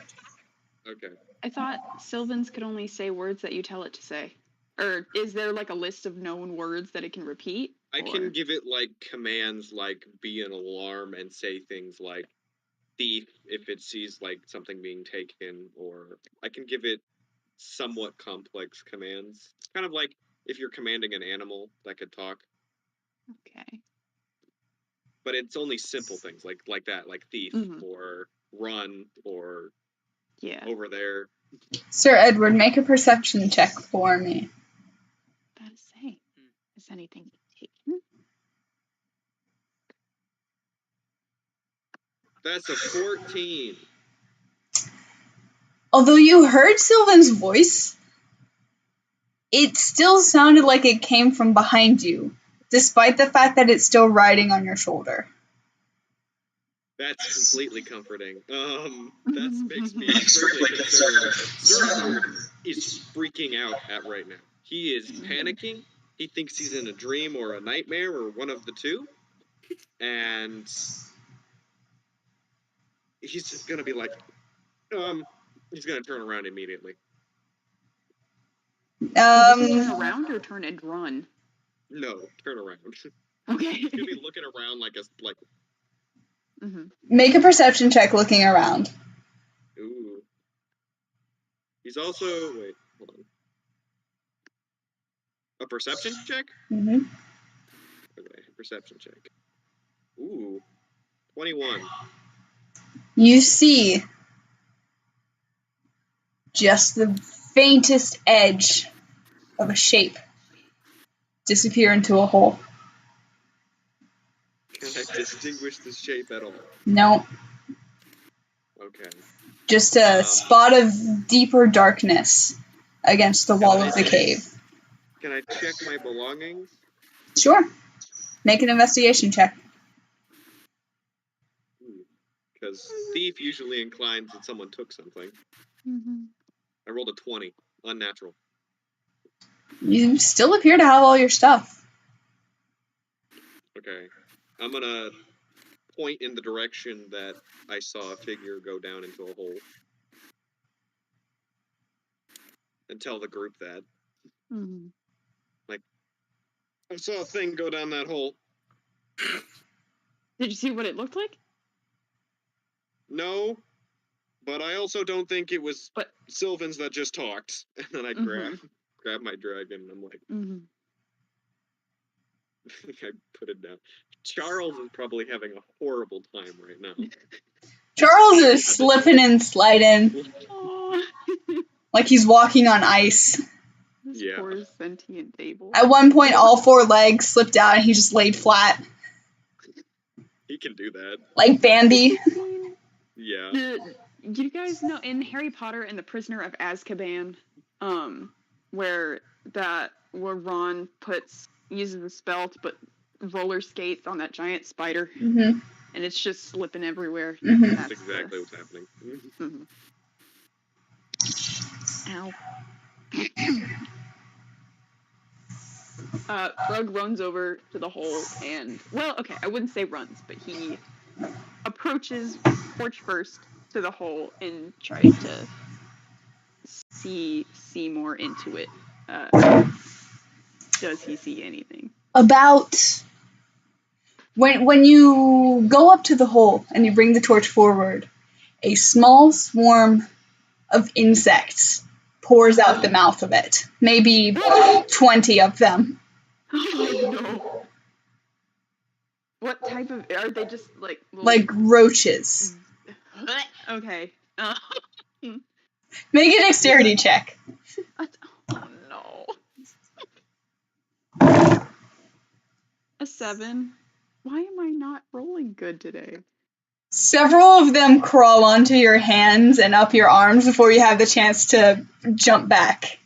Okay. Sylvan's could only say words that you tell it to say. Or is there like a list of known words that it can repeat? I can give it like commands like be an alarm and say things like thief if it sees like something being taken, or I can give it somewhat complex commands. Kind of like if you're commanding an animal that could talk. Okay. But it's only simple things like that, like thief or run or over there. Sir Edward, make a perception check for me. About to say, is anything taken? That's a 14. Although you heard Sylvan's voice, it still sounded like it came from behind you, despite the fact that it's still riding on your shoulder. That's completely comforting. That makes me extremely concerned. Sir Edward is freaking out right now. He is panicking. He thinks he's in a dream or a nightmare or one of the two. And he's just gonna be like, he's gonna turn around immediately. Turn around or turn and run? No, turn around. Okay. He's gonna be looking around like. Make a perception check looking around. Ooh. He's also wait, hold on. A perception check? Mm-hmm. Okay, perception check. Ooh. 21. You see just the faintest edge of a shape disappear into a hole. Can I distinguish the shape at all? No, Okay. just a spot of deeper darkness against the wall of the cave. Can I check my belongings? Sure. Make an investigation check. Because thief usually inclines that someone took something. I rolled a 20. Unnatural. You still appear to have all your stuff. Okay. I'm gonna point in the direction that I saw a figure go down into a hole. And tell the group that. Like, I saw a thing go down that hole. Did you see what it looked like? No, but I also don't think it was But- Sylvans that just talked. And then I grab my dragon, and I'm like, I put it down. Charles is probably having a horrible time right now. Charles is slipping and sliding Oh, like he's walking on ice. this Yeah. poor sentient table. At one point, all 4 legs slipped out and he just laid flat, He can do that. like Bambi. Yeah. Do you guys know in Harry Potter and the Prisoner of Azkaban, where Ron uses a spell to put roller skates on that giant spider, Mm-hmm. and it's just slipping everywhere. Mhm. That's exactly what's happening. Ow. Frog runs over to the hole and, well, okay, I wouldn't say runs, but he approaches Torch first to the hole and tries to see more into it. Does he see anything? About when you go up to the hole and you bring the torch forward, a small swarm of insects pours out the mouth of it. Maybe 20 of them. Oh no. What type of, are they just like little... Like roaches. Okay. Make a dexterity check. Oh no. A 7. Why am I not rolling good today? Several of them crawl onto your hands and up your arms before you have the chance to jump back.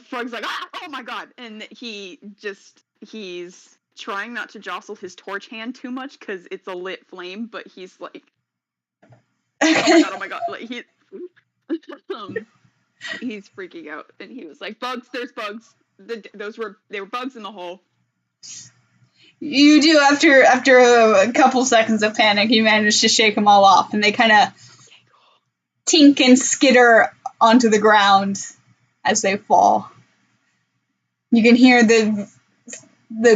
Frog's like, oh my god, and he's trying not to jostle his torch hand too much because it's a lit flame, but he's like, oh my god, like he's freaking out, and he was like, there's bugs. They were bugs in the hole. You do, after a couple seconds of panic, you manage to shake them all off, and they kind of tink and skitter onto the ground as they fall. You can hear the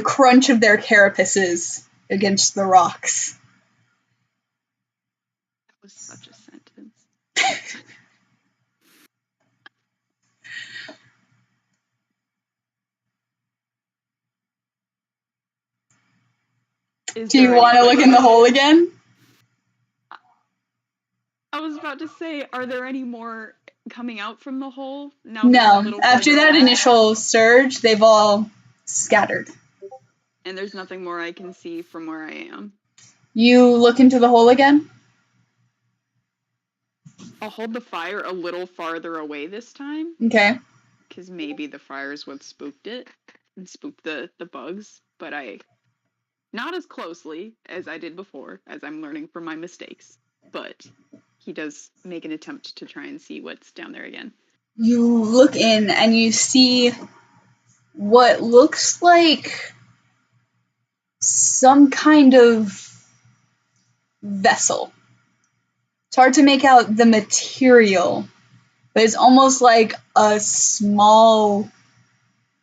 crunch of their carapaces against the rocks. That was such a sentence. Do you want to look in the hole again? I was about to say, are there any more coming out from the hole? Now No. After that initial surge, they've all scattered. And there's nothing more I can see from where I am. You look into the hole again? I'll hold the fire a little farther away this time, Okay. because maybe the fire is what spooked it and spooked the bugs, but not as closely as I did before, as I'm learning from my mistakes, but he does make an attempt to try and see what's down there again. You look in and you see what looks like some kind of vessel. It's hard to make out the material, but it's almost like a small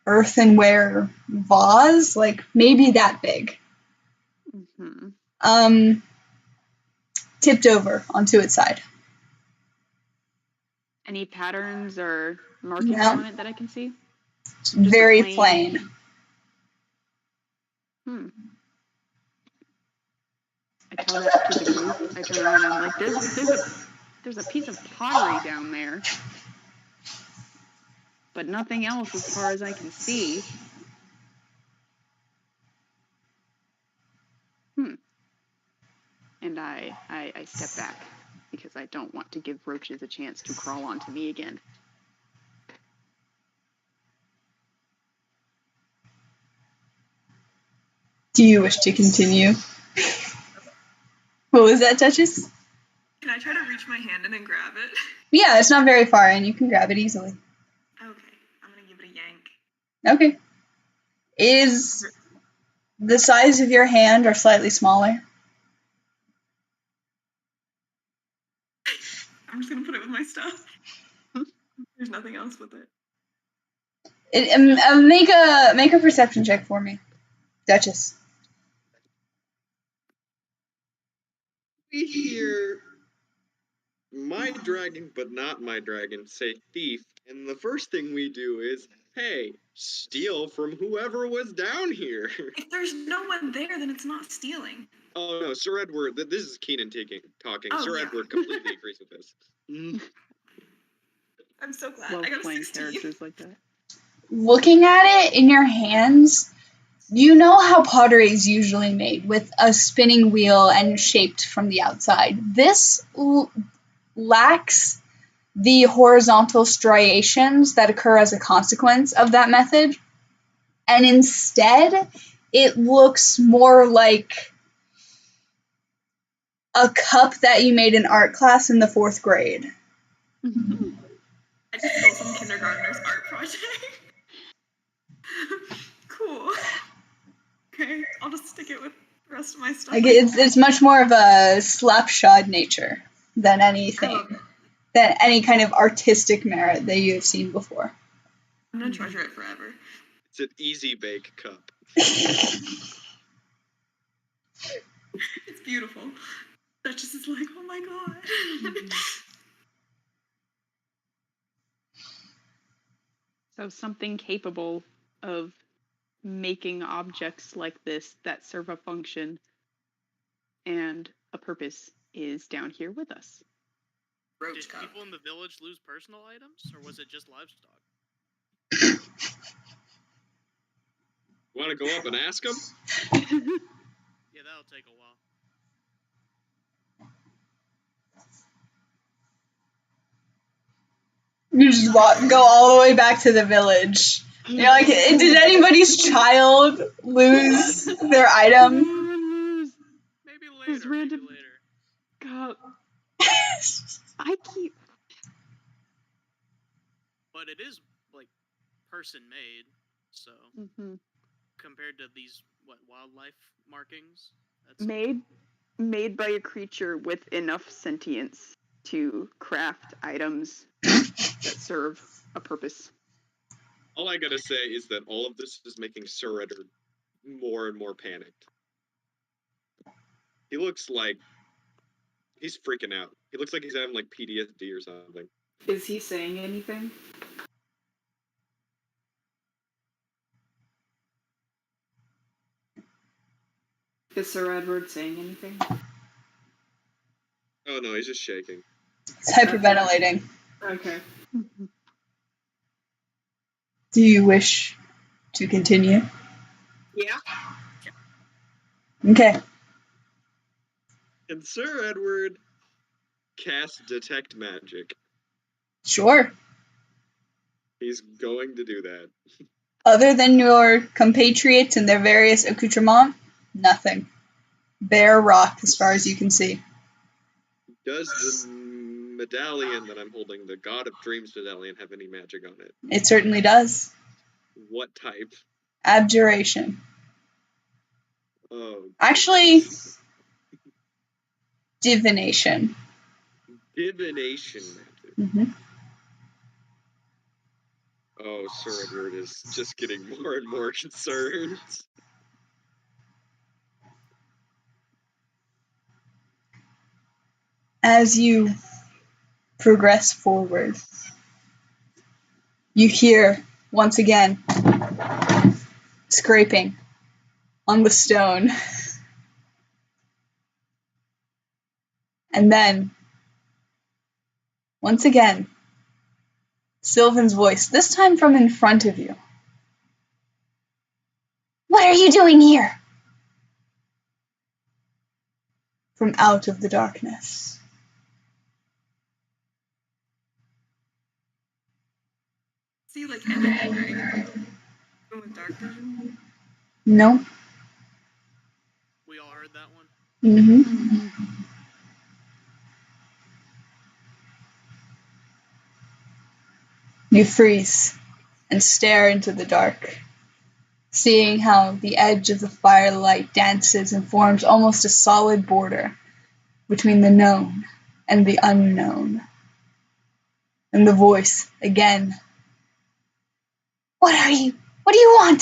earthenware vase, like maybe that big. Mm-hmm. Tipped over onto its side. Any patterns or markings No. on it that I can see? It's very plain- plain. I tell that to the group. I turn around and I'm like, there's a piece of pottery down there. But nothing else as far as I can see. And I step back because I don't want to give roaches a chance to crawl onto me again. Do you wish to continue? What was that, Duchess? Can I try to reach my hand in and grab it? Yeah, it's not very far, and you can grab it easily. Okay, I'm gonna give it a yank. Okay. Is the size of your hand or slightly smaller? I'm just gonna put it with my stuff. There's nothing else with it. Make a perception check for me, Duchess. We hear my dragon, but not my dragon, say thief, and the first thing we do is, hey, steal from whoever was down here. If there's no one there, then it's not stealing. Oh no, Sir Edward, this is Keenan talking. Oh, Sir yeah. Edward completely agrees with this. I'm so glad. Love I got a playing 16. characters like that. Looking at it in your hands, you know how pottery is usually made, with a spinning wheel and shaped from the outside. This lacks the horizontal striations that occur as a consequence of that method, and instead, it looks more like a cup that you made in art class in the 4th grade. I just stole some kindergartner's art project. Cool. Okay, I'll just stick it with the rest of my stuff. Like it's much more of a slapshod nature than I love anything, it. than any kind of artistic merit that you have seen before. I'm gonna treasure it forever. It's an easy bake cup. It's beautiful. Duchess is like, oh my god. So something capable of making objects like this that serve a function and a purpose is down here with us. Did Roach cup. people in the village lose personal items, or was it just livestock? Want to go up and ask him? Yeah, that'll take a while. You just go all the way back to the village. You're like, did anybody's child lose their item? Maybe There's later. random- Maybe later. God, I keep. But it is like person made, so compared to these wildlife markings, that's Made by a creature with enough sentience to craft items that serve a purpose. All I gotta say is that all of this is making Sir Edward more and more panicked. He looks like he's freaking out. He looks like he's having like PTSD or something. Is he saying anything? Is Sir Edward saying anything? Oh no, he's just shaking. It's hyperventilating. Okay. Do you wish to continue? Yeah. Okay. Can Sir Edward cast Detect Magic? Sure. He's going to do that. Other than your compatriots and their various accoutrements, nothing. Bare rock as far as you can see. Does the medallion that I'm holding, the God of Dreams medallion, have any magic on it? It certainly does. What type? Abjuration. Oh. Actually, divination. Divination magic. Mm-hmm. Oh, Sir Edward is just getting more and more concerned. As you progress forward, you hear, once again, scraping on the stone. And then Once again, Sylvan's voice, this time from in front of you. What are you doing here? From out of the darkness. See, like anything or anything with dark vision? No? We all heard that one. Mm-hmm. You freeze and stare into the dark, seeing how the edge of the firelight dances and forms almost a solid border between the known and the unknown. And the voice, again. What are you? What do you want?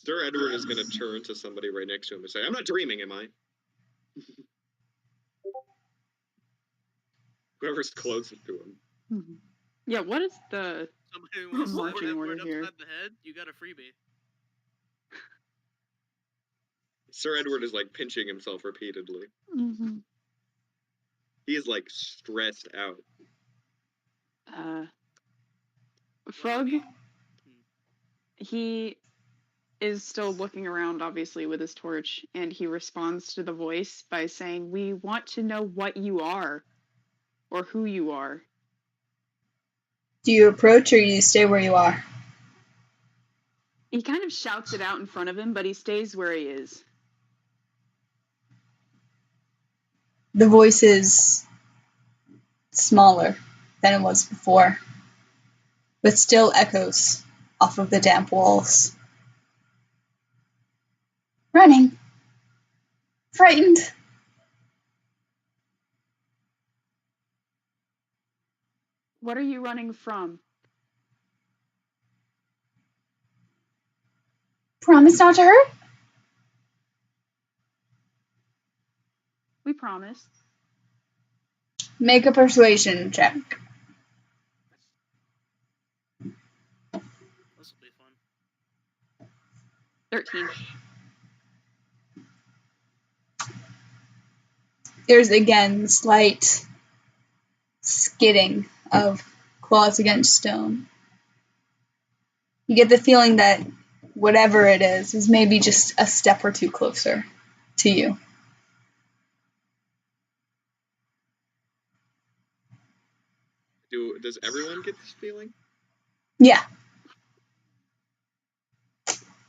Sir Edward is going to turn to somebody right next to him and say, I'm not dreaming, am I? Whoever's closest to him. Yeah, what is the... Somebody who wants to Marching stab Edward order here. upside the head, you got a freebie. Sir Edward is like pinching himself repeatedly. Mm-hmm. He is like stressed out. Frog, he is still looking around, obviously, with his torch, and he responds to the voice by saying, "We want to know what you are, or who you are." Do you approach or you stay where you are? He kind of shouts it out in front of him, but he stays where he is. The voice is smaller than it was before, but still echoes off of the damp walls. Running. Frightened. What are you running from? Promise not to hurt? We promise. Make a persuasion check. This will be fun. 13. There's again slight skidding of claws against stone. You get the feeling that whatever it is maybe just a step or two closer to you. Does everyone get this feeling? Yeah.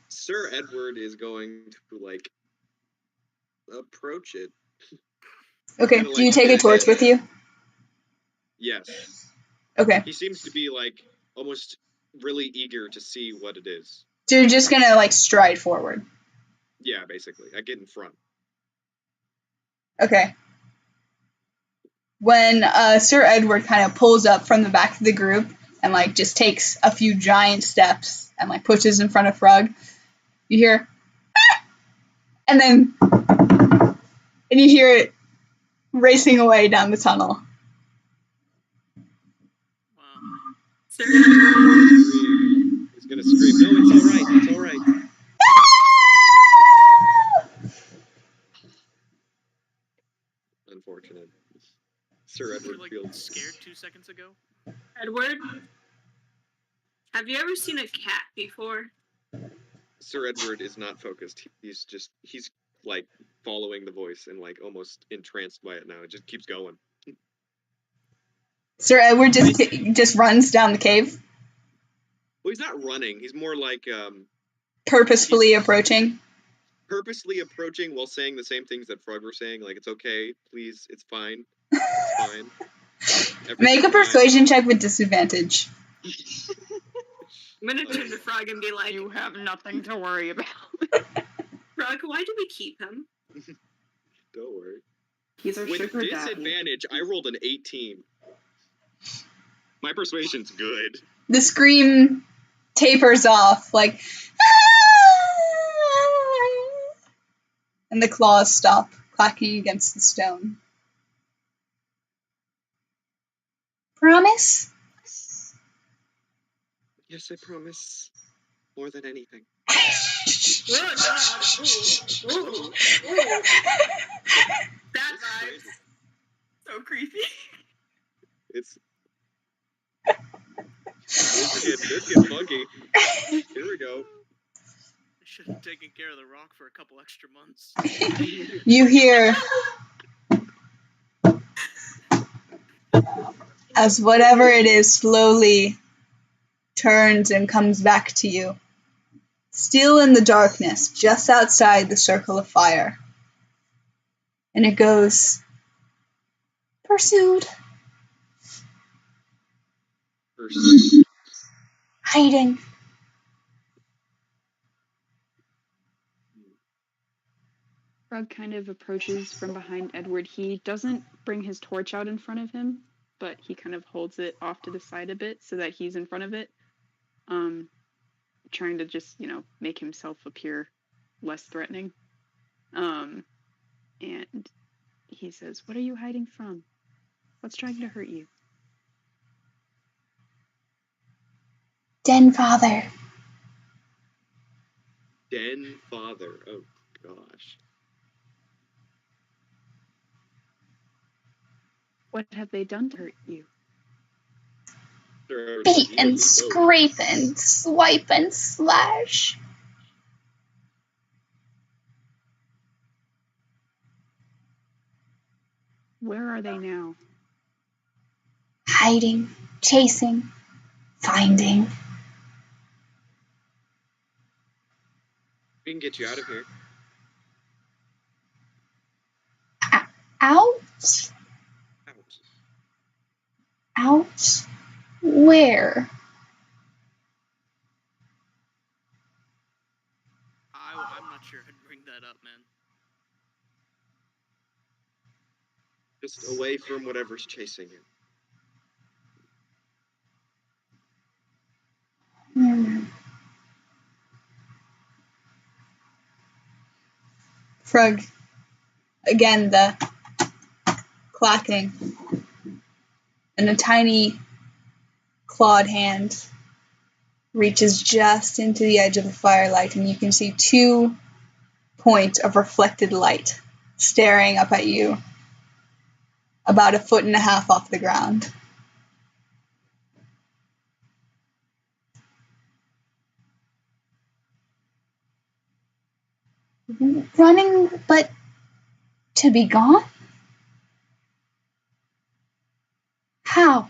Sir Edward is going to, like, approach it. Okay, Kinda do you like take a get torch ahead. with you? Yes. Okay, He seems to be, like, almost really eager to see what it is. so you're just gonna, like, stride forward. Yeah, basically. I get in front. Okay. When Sir Edward kind of pulls up from the back of the group and, like, just takes a few giant steps and, like, pushes in front of Frog, you hear, "Ah!" and then, and you hear it racing away down the tunnel. Wow. Sir, He's gonna scream, no, it's alright, it's alright. Unfortunate. Sir You were Edward like feels scared 2 seconds ago. Edward, have you ever seen a cat before? Sir Edward is not focused. He's like following the voice and like almost entranced by it now. It just keeps going. Sir Edward just runs down the cave, Well, he's not running. He's more like purposefully approaching. purposely approaching while saying the same things that Frog were saying. Like, it's okay, please, it's fine, it's fine. Make a Everything's fine. persuasion check with disadvantage. I'm gonna turn to Frog and be like, You have nothing to worry about. Frog, why do we keep him? Don't worry. He's our With sugar daddy. disadvantage, I rolled an 18. My persuasion's good. The scream tapers off, like, "Ah!" and the claws stop clacking against the stone. Promise? Yes, I promise. More than anything. Oh God! Ooh. That This is vibe. So creepy. It's this get funky. Here we go. I should have taken care of the rock for a couple extra months. You hear as whatever it is slowly turns and comes back to you, still in the darkness, just outside the circle of fire. And it goes, pursued, hiding. Frog kind of approaches from behind Edward. He doesn't bring his torch out in front of him, but he kind of holds it off to the side a bit so that he's in front of it, trying to just, make himself appear less threatening. And he says, "What are you hiding from? What's trying to hurt you?" Den Father. Den Father. Oh, gosh. What have they done to hurt you? Beat and scrape and swipe and slash. Where are they now? Hiding, chasing, finding. We can get you out of here. Out? Out? Where? I'm not sure I'd bring that up, man. Just away from whatever's chasing him. Frog. Again, the clacking. And a tiny clawed hand reaches just into the edge of the firelight, and you can see 2 points of reflected light staring up at you about 1.5 feet off the ground. Running, but to be gone? How?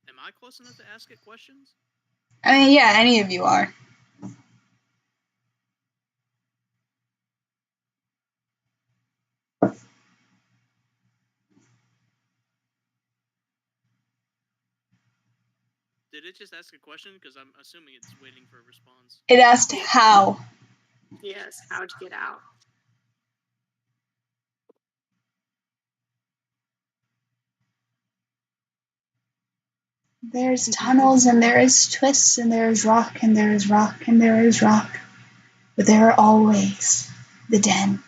Am I close enough to ask it questions? I mean, yeah, any of you are. Did it just ask a question? Because I'm assuming it's waiting for a response. It asked how. Yes, how to get out. There's tunnels, and there is twists, and there is rock, and there is rock, and there is rock. But there are always the den.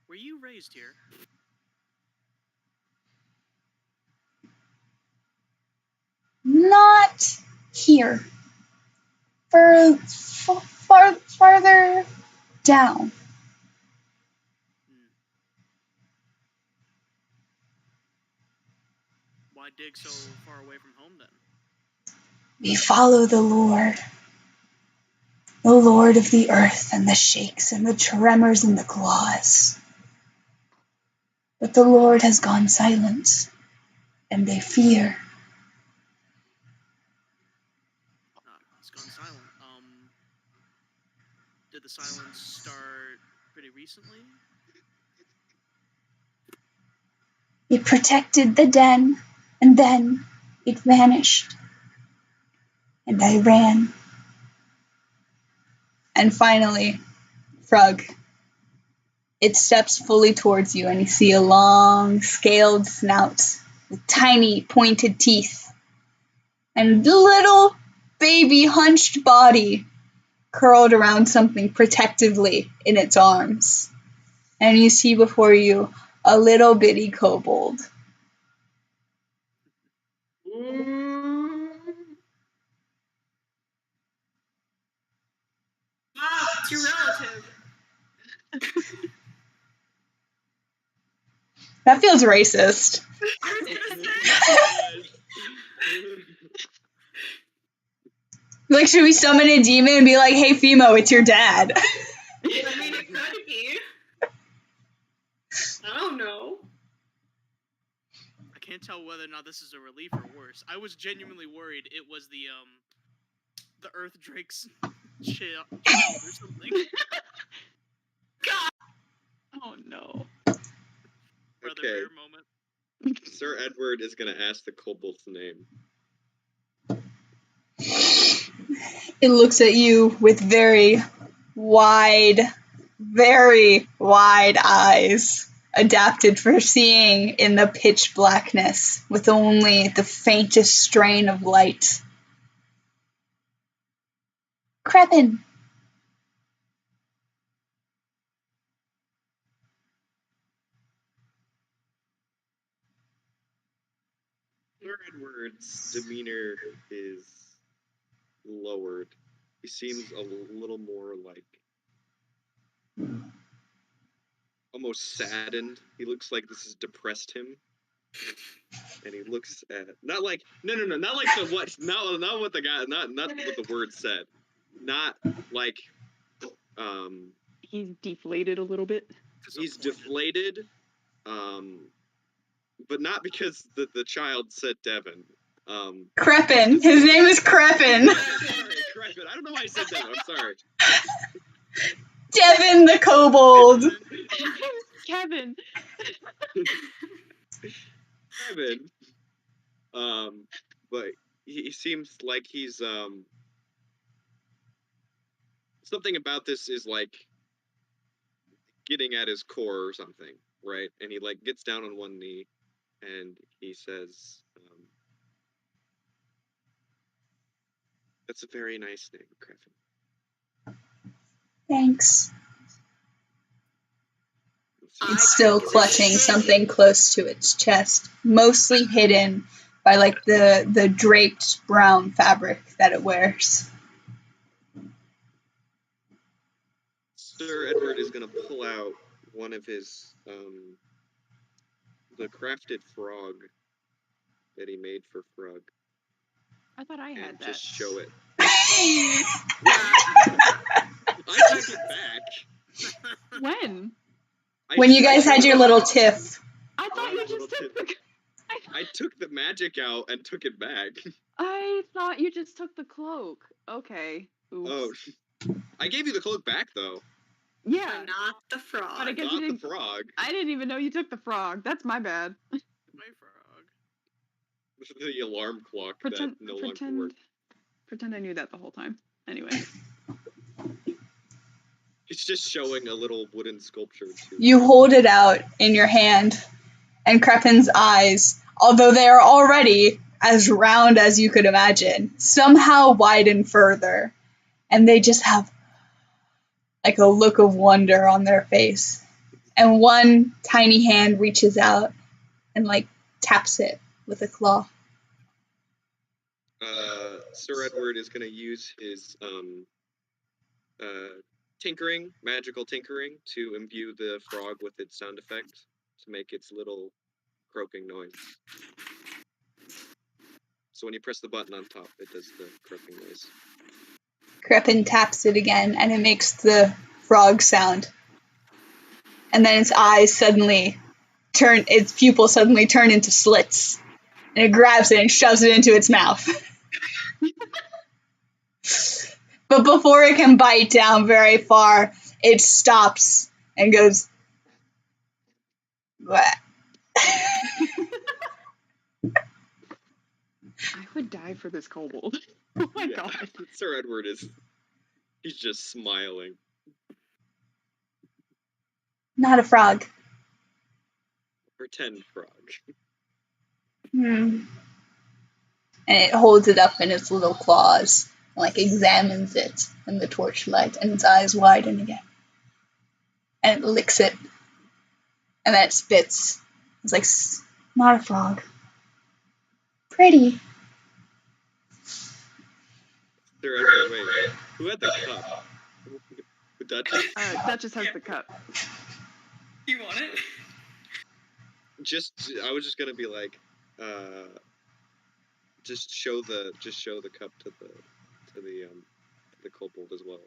Were you raised here? Not here. Farther down. Why dig so far away from home then? We follow the Lord of the earth, and the shakes and the tremors and the claws. But the Lord has gone silent, and they fear. It's gone silent. Did the silence start pretty recently? It protected the den, and then it vanished. And I ran. And finally, Frog, it steps fully towards you, and you see a long, scaled snout with tiny, pointed teeth and little baby hunched body curled around something protectively in its arms. And you see before you a little bitty kobold. That feels racist. I was gonna say. Like, should we summon a demon and be like, hey, Fimo, it's your dad? I mean, it could be. I don't know. I can't tell whether or not this is a relief or worse. I was genuinely worried it was the Earth Drake's child or something. Oh no. Brother Okay. Bear moment. Sir Edward is gonna ask the kobold's name. It looks at you with very wide eyes, adapted for seeing in the pitch blackness with only the faintest strain of light. Crepin. Sir Edward's demeanor is lowered. He seems a little more like almost saddened. He looks like this has depressed him. And he looks at not like not like the what not what the guy not what the word said. Not like He's deflated a little bit. he's deflated, but not because the child said Devin. Crepin. His name is Crepin. Sorry, Crepin. I don't know why I said that. I'm sorry. Devin the kobold. Kevin. Kevin. But he seems like he's something about this is like getting at his core or something, right? And he like gets down on one knee and he says, "That's a very nice name, Crepin." Thanks. I It's still think clutching it's- something close to its chest, mostly hidden by like the draped brown fabric that it wears. Sir Edward is gonna pull out one of his the crafted frog that he made for Frog I thought I had and that. just show it. Yeah. I took it back. When? When you guys had your little tiff. I thought you little just took tip. the. I took the magic out and took it back. I thought you just took the cloak. Okay. Oops. Oh, I gave you the cloak back though. Yeah. But not the frog. But I guess Not you the didn't. frog. I didn't even know you took the frog. That's my bad. My frog. The alarm clock Pretend. that no longer Pretend. works. Pretend I knew that the whole time. Anyway. It's just showing a little wooden sculpture too. You hold it out in your hand, and Crepin's eyes, although they are already as round as you could imagine, somehow widen further, and they just have like a look of wonder on their face. And one tiny hand reaches out and like taps it with a claw. Sir Edward is going to use his magical tinkering, to imbue the frog with its sound effect to make its little croaking noise. So when you press the button on top, it does the croaking noise. Crepin taps it again, and it makes the frog sound. And then its pupils suddenly turn into slits. And it grabs it and shoves it into its mouth. But before it can bite down very far, it stops and goes, "Bleh." I would die for this kobold. Oh my Yeah. god. Sir Edward he's just smiling. Not a frog. Pretend frog. And it holds it up in its little claws, like examines it in the torchlight, and its eyes widen again. And it licks it, and then it spits. It's like, not a frog. Pretty. Sir Edward, wait. Who had the cup? Duchess? Duchess has the cup. You want it? I was just gonna be like, just show the cup to the kobold as well.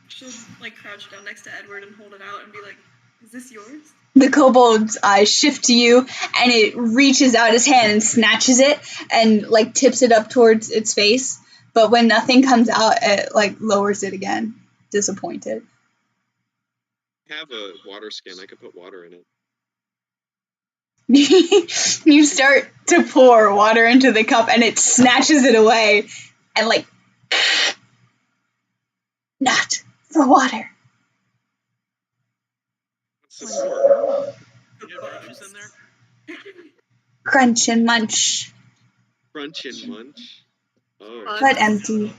She'll like crouch down next to Edward and hold it out and be like, "Is this yours?" The kobold's eyes shift to you, and it reaches out its hand and snatches it and like tips it up towards its face. But when nothing comes out, it like lowers it again, disappointed. I have a water skin. I could put water in it. You start to pour water into the cup, and it snatches it away, and like, not for water. What's the word? You have roaches in there? Crunch and munch, Crunch and munch. Oh, but empty.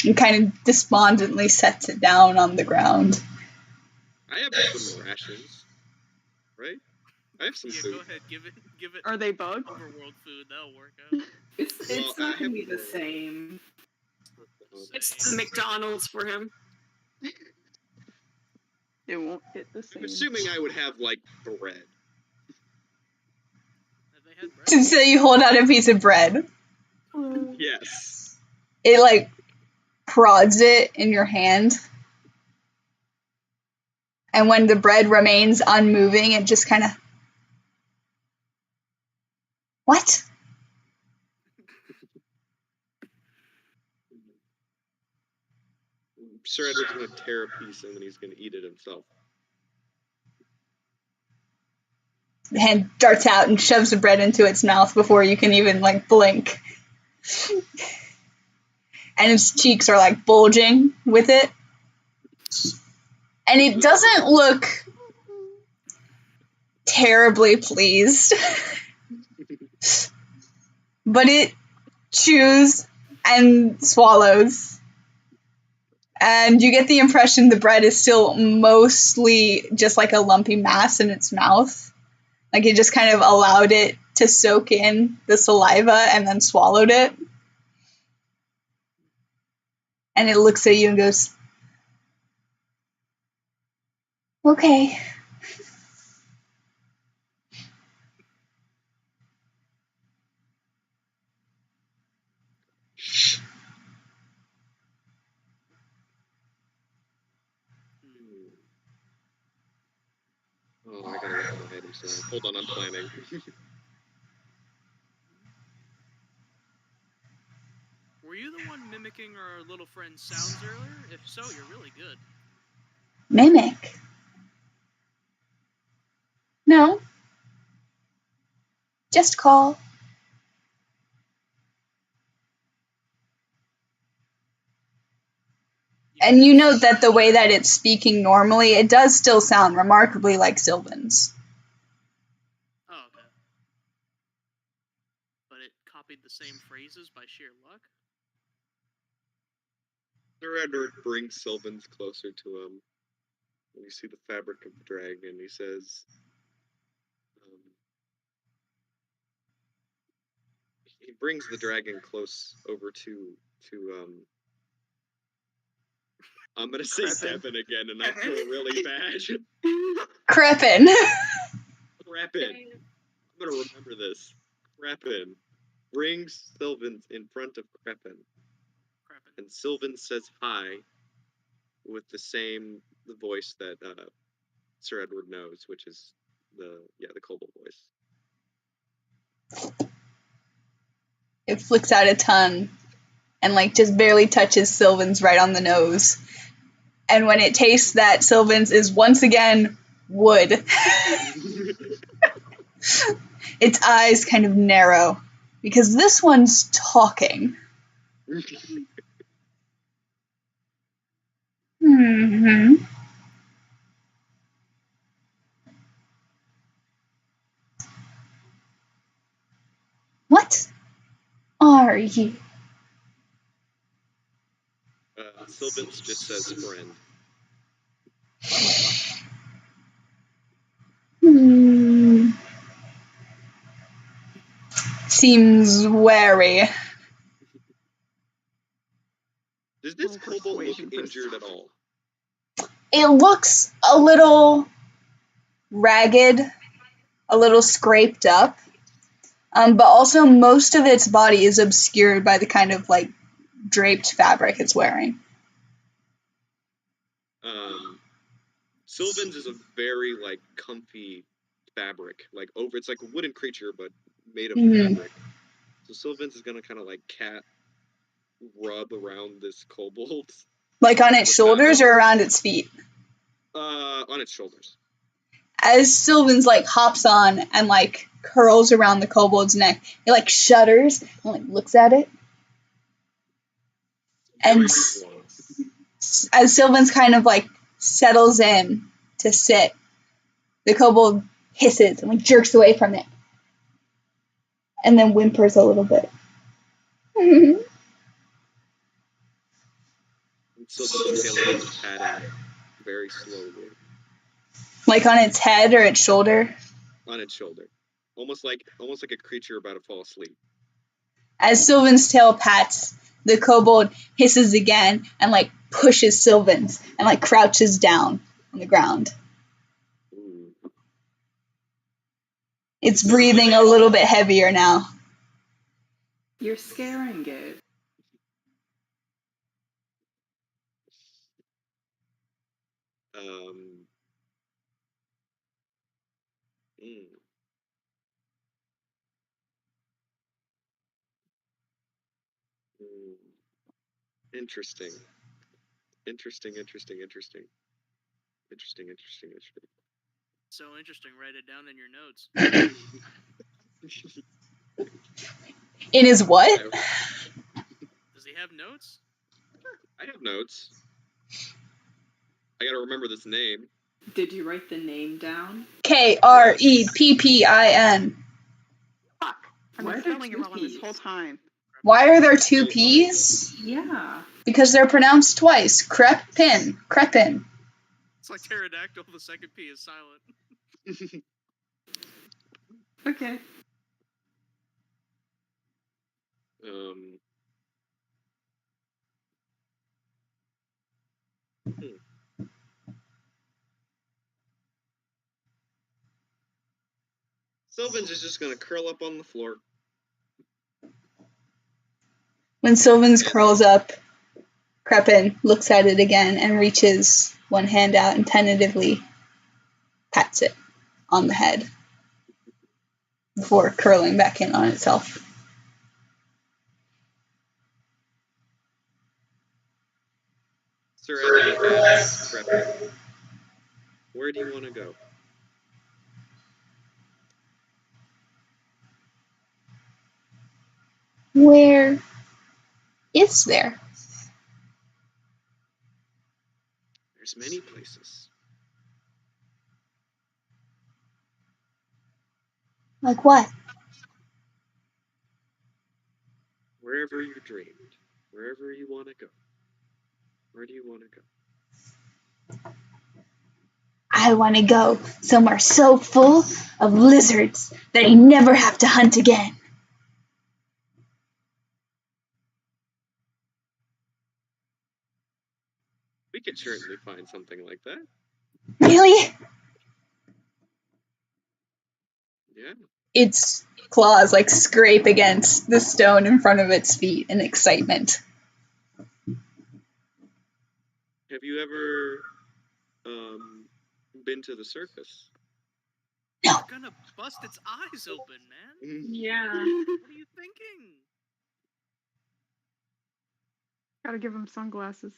And kind of despondently sets it down on the ground. I have some rations, right? I have some Yeah, food. go ahead, give it Are they bugged? overworld food, that'll work out. It's Well, not I gonna be have- the same. It's the McDonald's for him. It won't hit the same. I'm assuming I would have like bread. Have they had bread? So you hold out a piece of bread. Yes. It like prods it in your hand. And when the bread remains unmoving, it just kind of... What? Sir Edward's gonna tear a piece and then he's gonna eat it himself. The hand darts out and shoves the bread into its mouth before you can even like blink. And its cheeks are like bulging with it. And it doesn't look terribly pleased. But it chews and swallows. And you get the impression the bread is still mostly just like a lumpy mass in its mouth. Like it just kind of allowed it to soak in the saliva and then swallowed it. And it looks at you and goes, "Okay." Oh, I gotta look at my item soon. Hold on, I'm planning. Were you the one mimicking our little friend's sounds earlier? If so, you're really good. Mimic? No. Just call. And you note that the way that it's speaking normally, it does still sound remarkably like Sylvan's. Oh, okay. But it copied the same phrases by sheer luck? Sir Edward brings Sylvans closer to him. And you see the fabric of the dragon. He says, he brings the dragon close over to I'm gonna say Crepin. Seven again, and I feel really bad. Crepin. Crepin. I'm gonna remember this. Crepin brings Sylvan in front of Crepin, Crappin'. and Sylvan says hi with the voice that Sir Edward knows, which is the kobold voice. It flicks out a tongue and like just barely touches Sylvan's right on the nose. And when it tastes that, Sylvan's is once again wood. Its eyes kind of narrow because this one's talking. Mm-hmm. What are you? Sylvan's just says friend. Seems wary. Does this this kobold look persuasion for injured at all? It looks a little ragged, a little scraped up, but also most of its body is obscured by the kind of like draped fabric it's wearing. Sylvan's is a very like comfy fabric, like over. It's like a wooden creature, but made of fabric. So Sylvan's is gonna kind of like cat rub around this kobold. Like on its shoulders or around its feet? On its shoulders. As Sylvan's like hops on and like curls around the kobold's neck, it like shudders and like looks at it. And as Sylvan's kind of like settles in to sit, the kobold hisses and like jerks away from it. And then whimpers a little bit. Sylvan's tail begins patting very slowly. Like on its head or its shoulder? On its shoulder. Almost like a creature about to fall asleep. As Sylvan's tail pats, the kobold hisses again and like pushes Sylvan's and like crouches down on the ground. Ooh. It's breathing a little bit heavier now. You're scaring it. Interesting. So interesting. Write it down in your notes. In his what? Does he have notes? I have notes. I gotta remember this name. Did you write the name down? Kreppin. Fuck. I've Why been are there spelling it two wrong this Ps? whole time. Why are there two P's? Yeah. Because they're pronounced twice. Kreppin. It's like pterodactyl. The second P is silent. Okay. Sylvan's is just gonna curl up on the floor. When Sylvan's curls up, Kreppin looks at it again and reaches one hand out and tentatively pats it on the head before curling back in on itself. Sir Edmund asks Kreppin, where do you want to go? Where is there? There's many places. Like what? Wherever you dreamed. Wherever you want to go. Where do you want to go? I want to go somewhere so full of lizards that I never have to hunt again. We could certainly find something like that. Really? Yeah. Its claws like scrape against the stone in front of its feet in excitement. Have you ever been to the circus? No. You're gonna bust its eyes open, man. Yeah. What are you thinking? Gotta give him sunglasses.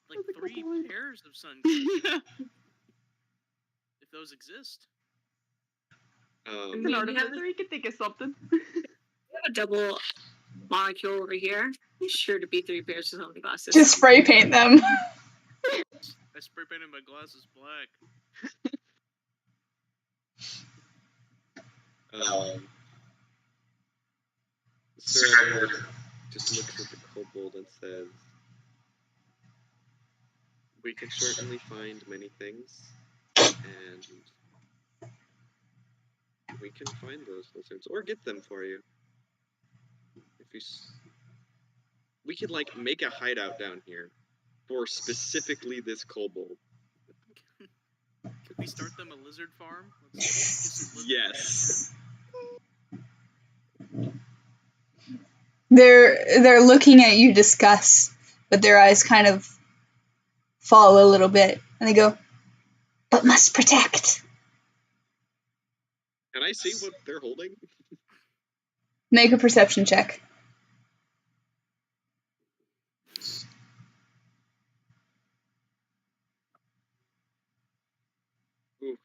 Like That's a good 3 point. pairs of sunglasses, if those exist. He's We an have artificer, he can think of something. We have a double molecule over here. Sure to be 3 pairs of sunglasses. Just spray paint them. I spray painted my glasses black. Sir Edward just looks at the kobold and says, we can certainly find many things, and we can find those lizards, or get them for you. we could like make a hideout down here for specifically this kobold. Can we start them a lizard farm? Let's get some lizards. Yes. They're looking at you disgust, but their eyes kind of fall a little bit, and they go, "But must protect." Can I see what they're holding? Make a perception check. Ooh,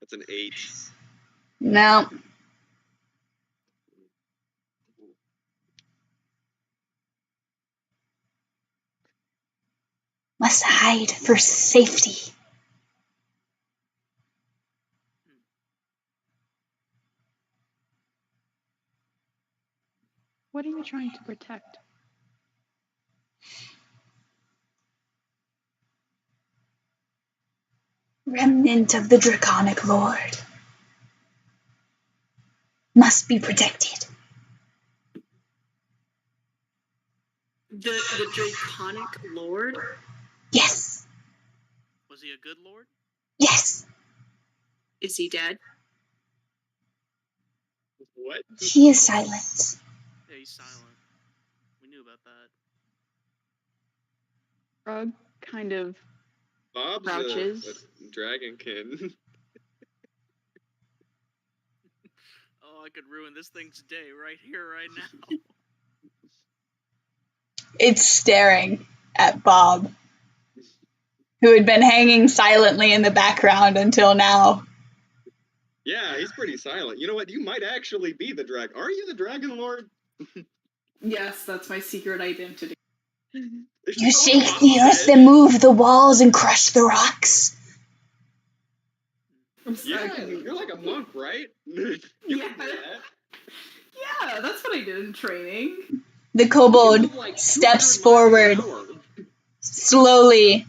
that's an 8. No. Must hide for safety. What are you trying to protect? Remnant of the Draconic Lord. Must be protected. The Draconic Lord? Yes. Was he a good lord? Yes. Is he dead? What? He is silent. Yeah, he's silent. We knew about that. Rug kind of Bob's crouches. a dragonkin. Oh, I could ruin this thing's day right here, right now. It's staring at Bob, who had been hanging silently in the background until now. Yeah, he's pretty silent. You know what? You might actually be the dragon. Are you the Dragon Lord? Yes, that's my secret identity. Is You that what shake Bob the earth said? and move the walls and crush the rocks. I'm sorry. Yeah, you're like a monk, right? You Yeah. can do that. Yeah, that's what I did in training. The You kobold move like steps 200 miles an forward hour. slowly,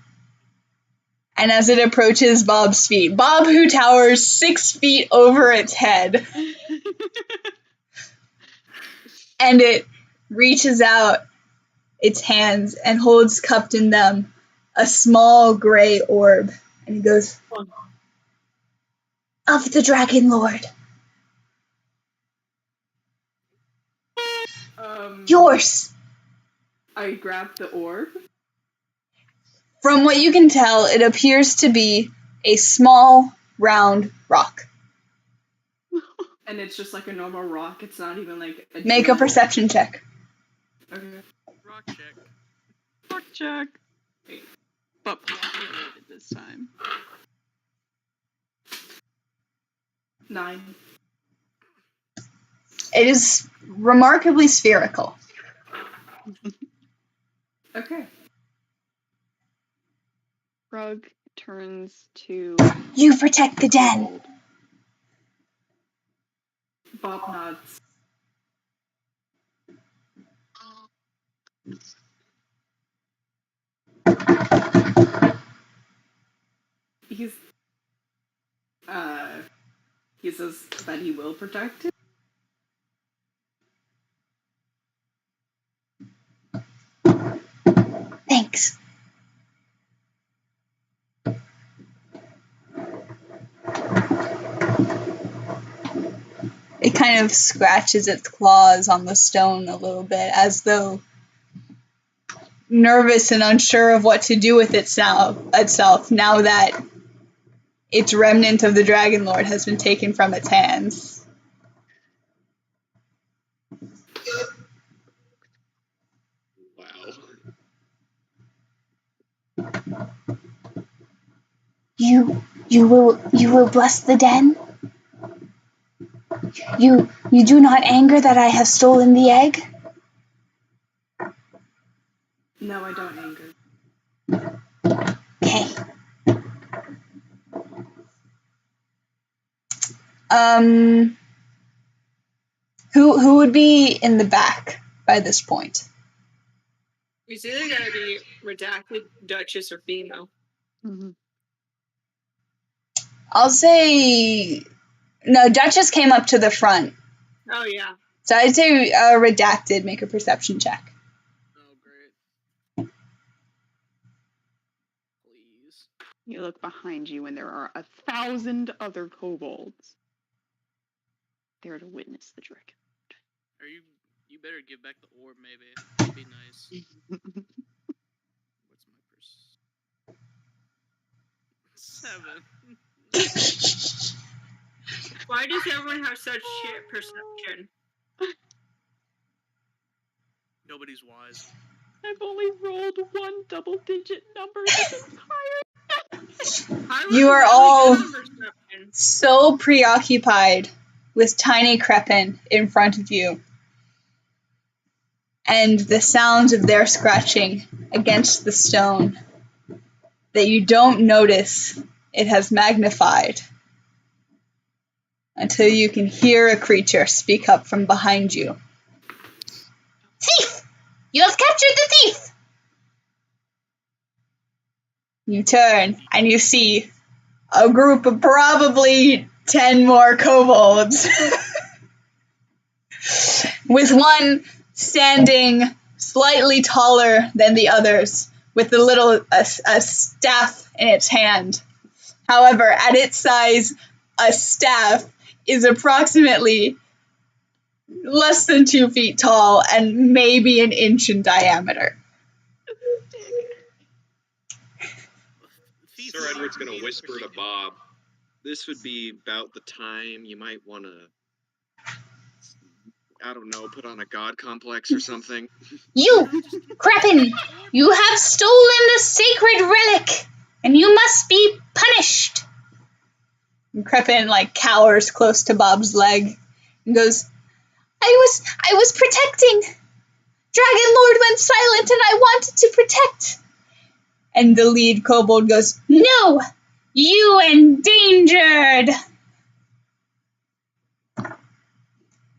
and as it approaches Bob's feet, Bob, who towers 6 feet over its head, and it reaches out its hands and holds cupped in them a small gray orb, and he goes, "Of the Dragon Lord, yours." I grabbed the orb. From what you can tell, it appears to be a small, round rock. And it's just like a normal rock. It's not even like a Make a jewel. perception check. Okay. Rock check. Fuck check. But related this time. 9. It is remarkably spherical. Okay. Rug turns to You protect the den. Kobold. Bob nods. He's he says that he will protect it. Thanks. It kind of scratches its claws on the stone a little bit, as though nervous and unsure of what to do with itself now that its remnant of the Dragon Lord has been taken from its hands. Wow. You will bless the den? You do not anger that I have stolen the egg? No, I don't anger. Okay. Who would be in the back by this point? It's either gotta be redacted, Duchess, or female. Mm-hmm. I'll say no. Duchess came up to the front, Oh yeah. so I'd say redacted. Make a perception check. You look behind you, and there are 1,000 other kobolds there to witness the dragon. Are you? You better give back the orb, maybe. That'd be nice. What's my 7. Why does everyone have such shit perception? Nobody's wise. I've only rolled one double-digit number this entire. You are all so preoccupied with tiny Crepin in front of you, and the sounds of their scratching against the stone, that you don't notice it has magnified until you can hear a creature speak up from behind you. Thief! You have captured the thief! You turn and you see a group of probably 10 more kobolds. With one standing slightly taller than the others, with a staff in its hand. However, at its size, a staff is approximately less than 2 feet tall and maybe an inch in diameter. Sir Edward's gonna whisper to Bob, this would be about the time you might want to, I don't know, put on a god complex or something. You, Crepin, you have stolen the sacred relic, and you must be punished. And Crepin, cowers close to Bob's leg and goes, I was protecting. Dragon Lord went silent, and I wanted to protect. And the lead kobold goes, no, you endangered.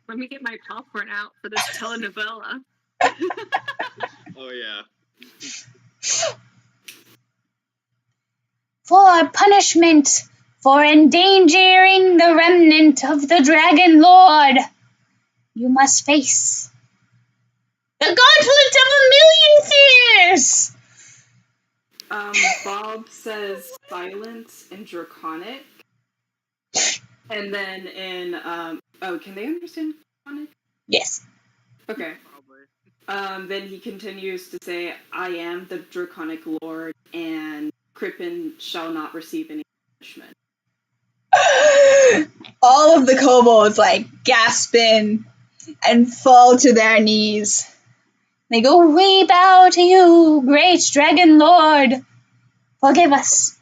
Let me get my popcorn out for this telenovela. Oh, yeah. For punishment for endangering the remnant of the Dragon Lord, you must face the Gauntlet of a Million Fears! Bob says silence in Draconic. And then in, can they understand Draconic? Yes. Okay. Probably. Then he continues to say, I am the Draconic Lord, and Crippen shall not receive any punishment. All of the kobolds, gasp in and fall to their knees. They go, we bow to you, great Dragon Lord. Forgive us.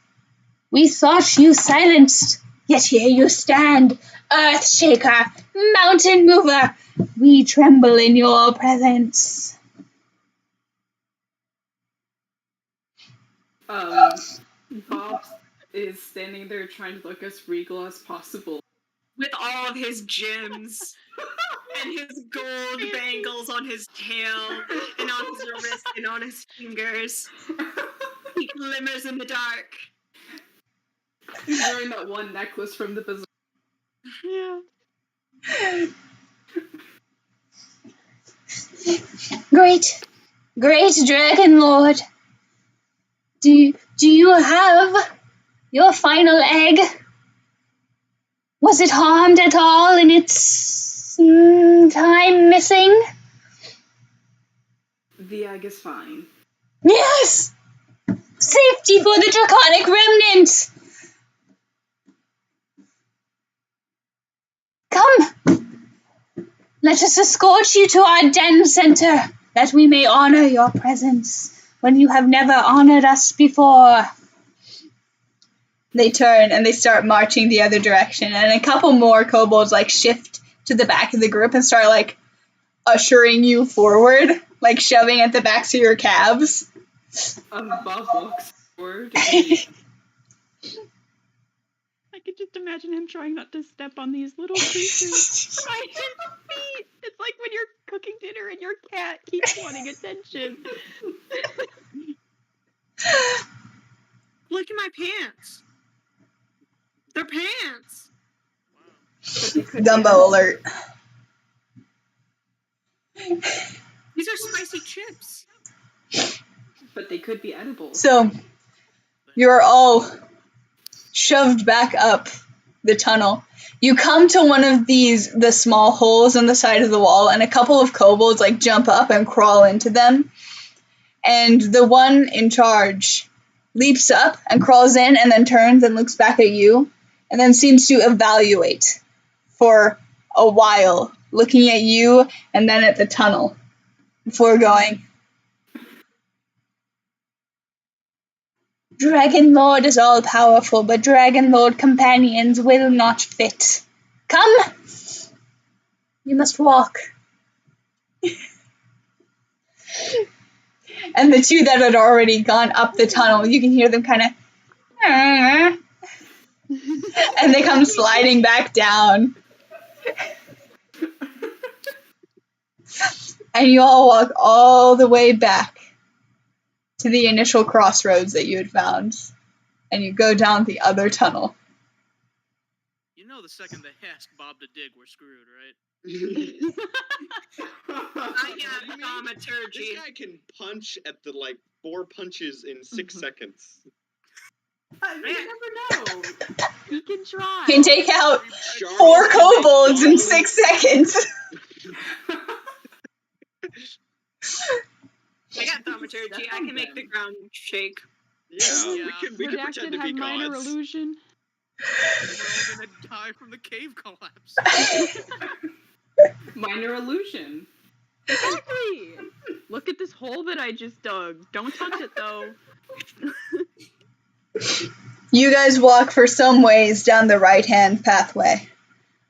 We thought you silenced, yet here you stand, Earth Shaker, Mountain Mover. We tremble in your presence. Bob is standing there trying to look as regal as possible. With all of his gems and his gold bangles on his tail and on his wrist and on his fingers. He glimmers in the dark. He's wearing that one necklace from the bazaar. Yeah. Great Dragon Lord. Do you have your final egg? Was it harmed at all in its time missing? The egg is fine. Yes! Safety for the Draconic Remnant! Come! Let us escort you to our den center, that we may honor your presence when you have never honored us before. They turn and they start marching the other direction, and a couple more kobolds shift to the back of the group and start ushering you forward, shoving at the backs of your calves. Bob walks forward. I could just imagine him trying not to step on these little creatures behind his feet. It's like when you're cooking dinner and your cat keeps wanting attention. Look at my pants. They're pants. Gumbo alert. These are spicy chips. But they could be edible. So, You're all shoved back up the tunnel. You come to one of the small holes on the side of the wall, and a couple of kobolds like jump up and crawl into them. And the one in charge leaps up and crawls in and then turns and looks back at you and then seems to evaluate for a while, looking at you and then at the tunnel before going. Dragon Lord is all powerful, but Dragon Lord companions will not fit. Come! You must walk. And the two that had already gone up the tunnel, you can hear them kind of, and they come sliding back down. And you all walk all the way back to the initial crossroads that you had found. And you go down the other tunnel. You know, the second they ask Bob to dig, we're screwed, right? I got thaumaturgy. This guy can punch at the 4 punches in 6 seconds. You never know. He can try. You can take out Charles 4 kobolds in 6 seconds. I got thaumaturgy. I can make the ground shake. Yeah, Yeah. we can Redacted pretend to be had minor gods. illusion. We're all gonna die from the cave collapse. Minor illusion. Exactly. Look at this hole that I just dug. Don't touch it though. You guys walk for some ways down the right-hand pathway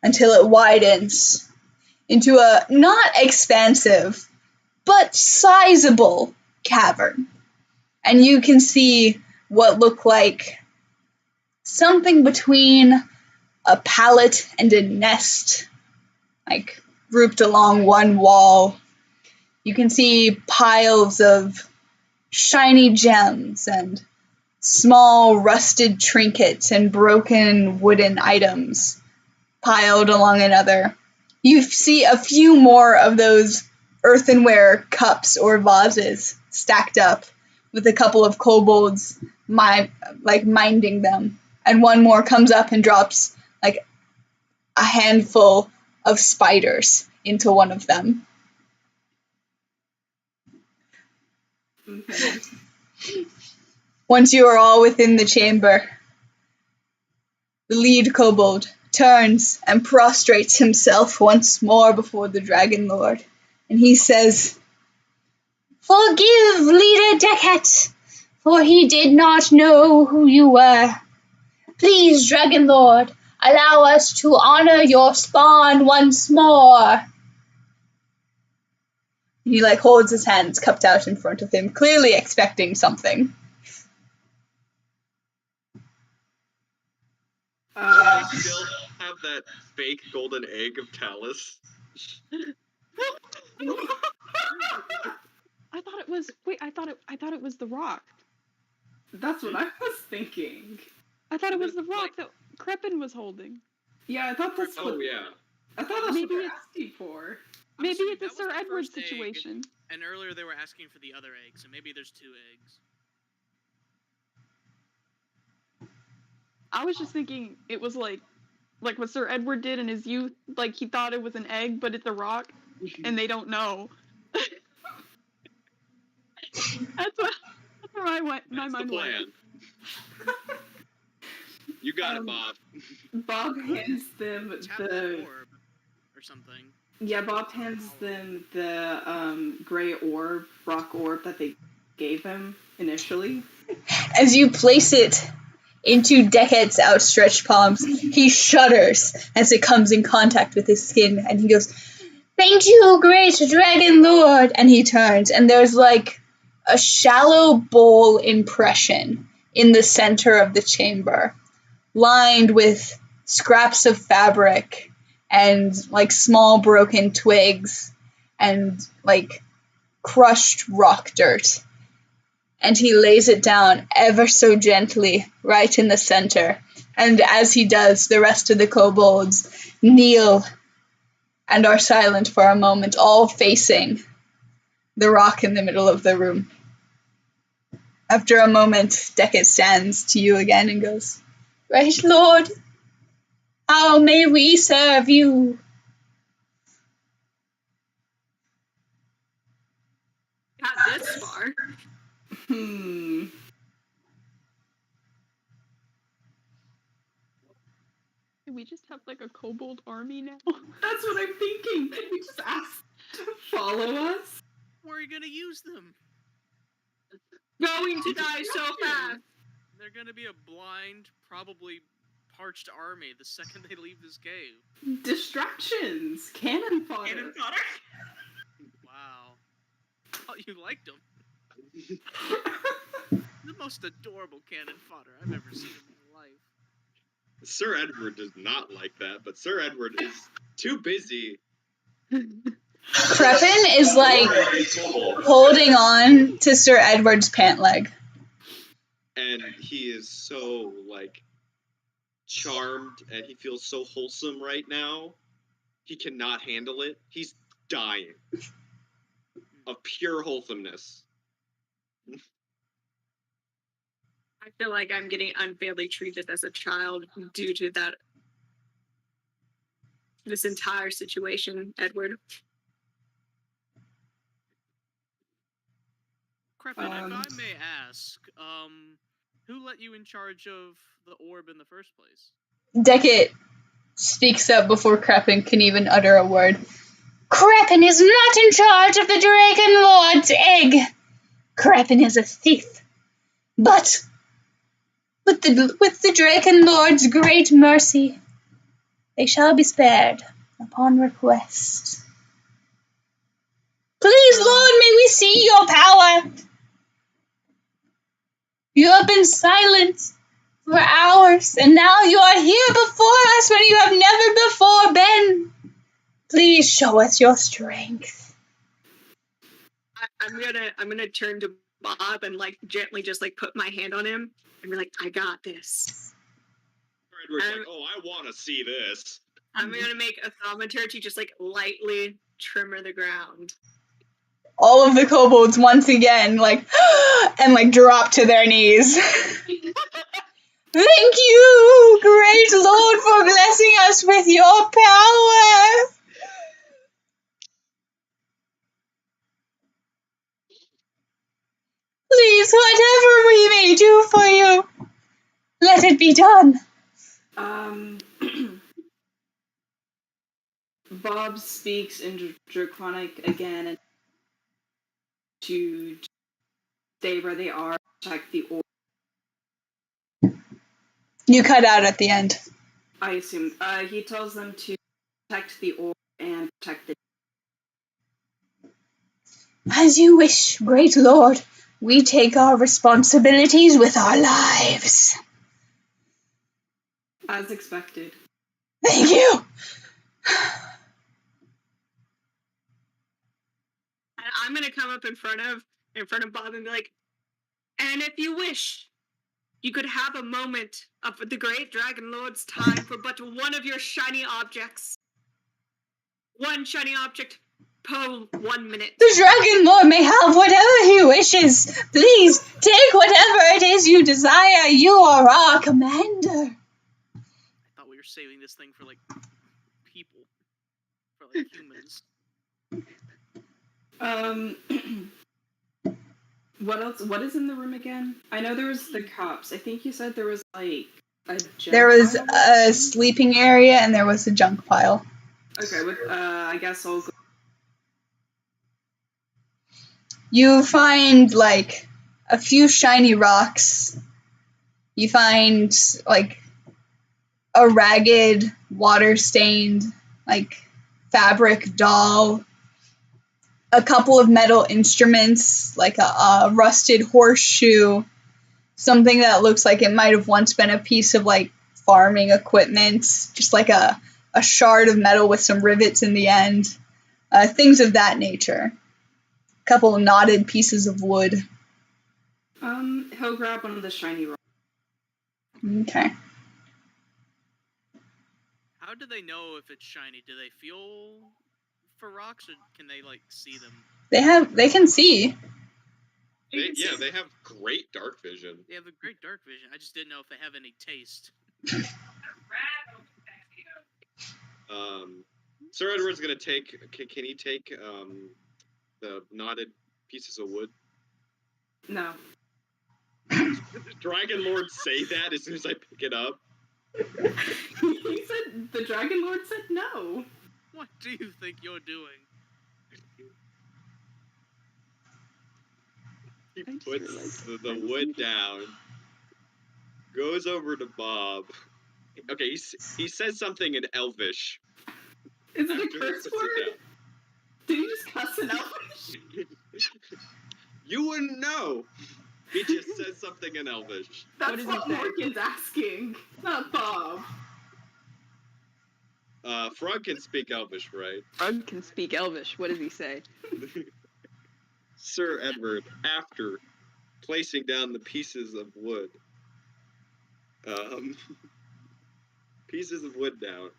until it widens into a not expansive, but sizable cavern. And you can see what look like something between a pallet and a nest, grouped along one wall. You can see piles of shiny gems and small rusted trinkets and broken wooden items piled along another. You see a few more of those earthenware cups or vases stacked up with a couple of kobolds minding them. And one more comes up and drops a handful of spiders into one of them. Mm-hmm. Once you are all within the chamber, the lead kobold turns and prostrates himself once more before the Dragon Lord. And he says, "Forgive Leader Deket, for he did not know who you were. Please, Dragon Lord, allow us to honor your spawn once more." He holds his hands cupped out in front of him, clearly expecting something. I still have that fake golden egg of Talus. I thought it was. Wait, I thought it was the rock. That's what I was thinking. I thought it was the rock that Crepin was holding. Yeah, I thought that's what. Oh yeah. I thought that's Maybe what they're it's- asking for. Maybe Honestly, it's that a was Sir the Edward first egg, situation. And earlier they were asking for the other egg, so maybe there's 2 eggs. I was just thinking it was like what Sir Edward did in his youth. He thought it was an egg, but it's a rock, and they don't know. That's where my That's mind the went. plan. You got it, Bob. Bob hands them Tap that the. orb or something. Yeah, Bob hands them the gray orb, rock orb that they gave him initially. As you place it into Deket's outstretched palms, he shudders as it comes in contact with his skin, and he goes, "Thank you, great Dragon Lord!" And he turns, and there's a shallow bowl impression in the center of the chamber, lined with scraps of fabric and small broken twigs and crushed rock dirt. And he lays it down ever so gently right in the center. And as he does, the rest of the kobolds kneel and are silent for a moment, all facing the rock in the middle of the room. After a moment, Decet stands to you again and goes, "Great Lord, how may we serve you?" Got this far. Hmm. Can we just have like a kobold army now? That's what I'm thinking. Can we just ask to follow us? Where are you gonna use them? Going to die so fast. They're gonna be a blind, probably parched army the second they leave this cave. Distractions. Cannon fodder. Cannon fodder. Wow. Oh, you liked them. The most adorable cannon fodder I've ever seen in my life. Sir Edward does not like that, but Sir Edward is too busy. Crepin is like holding on to Sir Edward's pant leg. And he is so, like, charmed, and he feels so wholesome right now. He cannot handle it. He's dying of pure wholesomeness. I feel like I'm getting unfairly treated as a child due to that. This entire situation, Edward. Crepin, if I may ask, who let you in charge of the orb in the first place? Decet speaks up before Crepin can even utter a word. Crepin is not in charge of the Dragon Lord's egg. Crepin is a thief. But with the Dragon Lord's great mercy, they shall be spared upon request. Please, Lord, may we see your power. You have been silent for hours, and now you are here before us when you have never before been. Please show us your strength. I'm gonna turn to Bob and like gently just like put my hand on him and be like, I got this. Sir Edward's like, oh, I want to see this. I'm gonna make a thaumaturgy to just like lightly tremor the ground. All of the kobolds once again and drop to their knees. Thank you, great Lord, for blessing us with your power. Please, whatever we may do for you, let it be done. Bob speaks in Draconic again and to stay where they are, check the orb. You cut out at the end. I assume. He tells them to protect the orb and protect the... As you wish, great Lord. We take our responsibilities with our lives. As expected. Thank you. And I'm gonna come up in front of Bob and be like, and if you wish, you could have a moment of the great Dragon Lord's time for but one of your shiny objects. One shiny object per 1 minute. The Dragon Lord may have whatever he wishes. Please, take whatever it is you desire. You are our commander. I thought we were saving this thing for, like, people. For, like, humans. What else? What is in the room again? I know there was the cups. I think you said there was, like, a junk There was pile? a sleeping area and there was a junk pile. Okay, I guess I'll go. You find, a few shiny rocks. You find, a ragged, water-stained, fabric doll. A couple of metal instruments, like a rusted horseshoe. Something that looks like it might have once been a piece of, farming equipment. Just like a shard of metal with some rivets in the end. Things of that nature. A couple of knotted pieces of wood. He'll grab one of the shiny rocks. Okay. How do they know if it's shiny? Do they feel for rocks, or can they, see them? They can see. They have great dark vision. They have a great dark vision. I just didn't know if they have any taste. Sir Edward's gonna take. Can he take the knotted pieces of wood? No. Dragon Lord say that as soon as I pick it up. He said the Dragon Lord said no. What do you think you're doing? He puts the wood down, goes over to Bob. Okay, he says something in Elvish. Is it a after he curse puts it word? down. Did he just cuss in Elvish? You wouldn't know. He just says something in Elvish. That's what Morgan's asking, not Bob. Frog can speak Elvish, right? Frog can speak Elvish. What does he say? Sir Edward, after placing down the pieces of wood, down,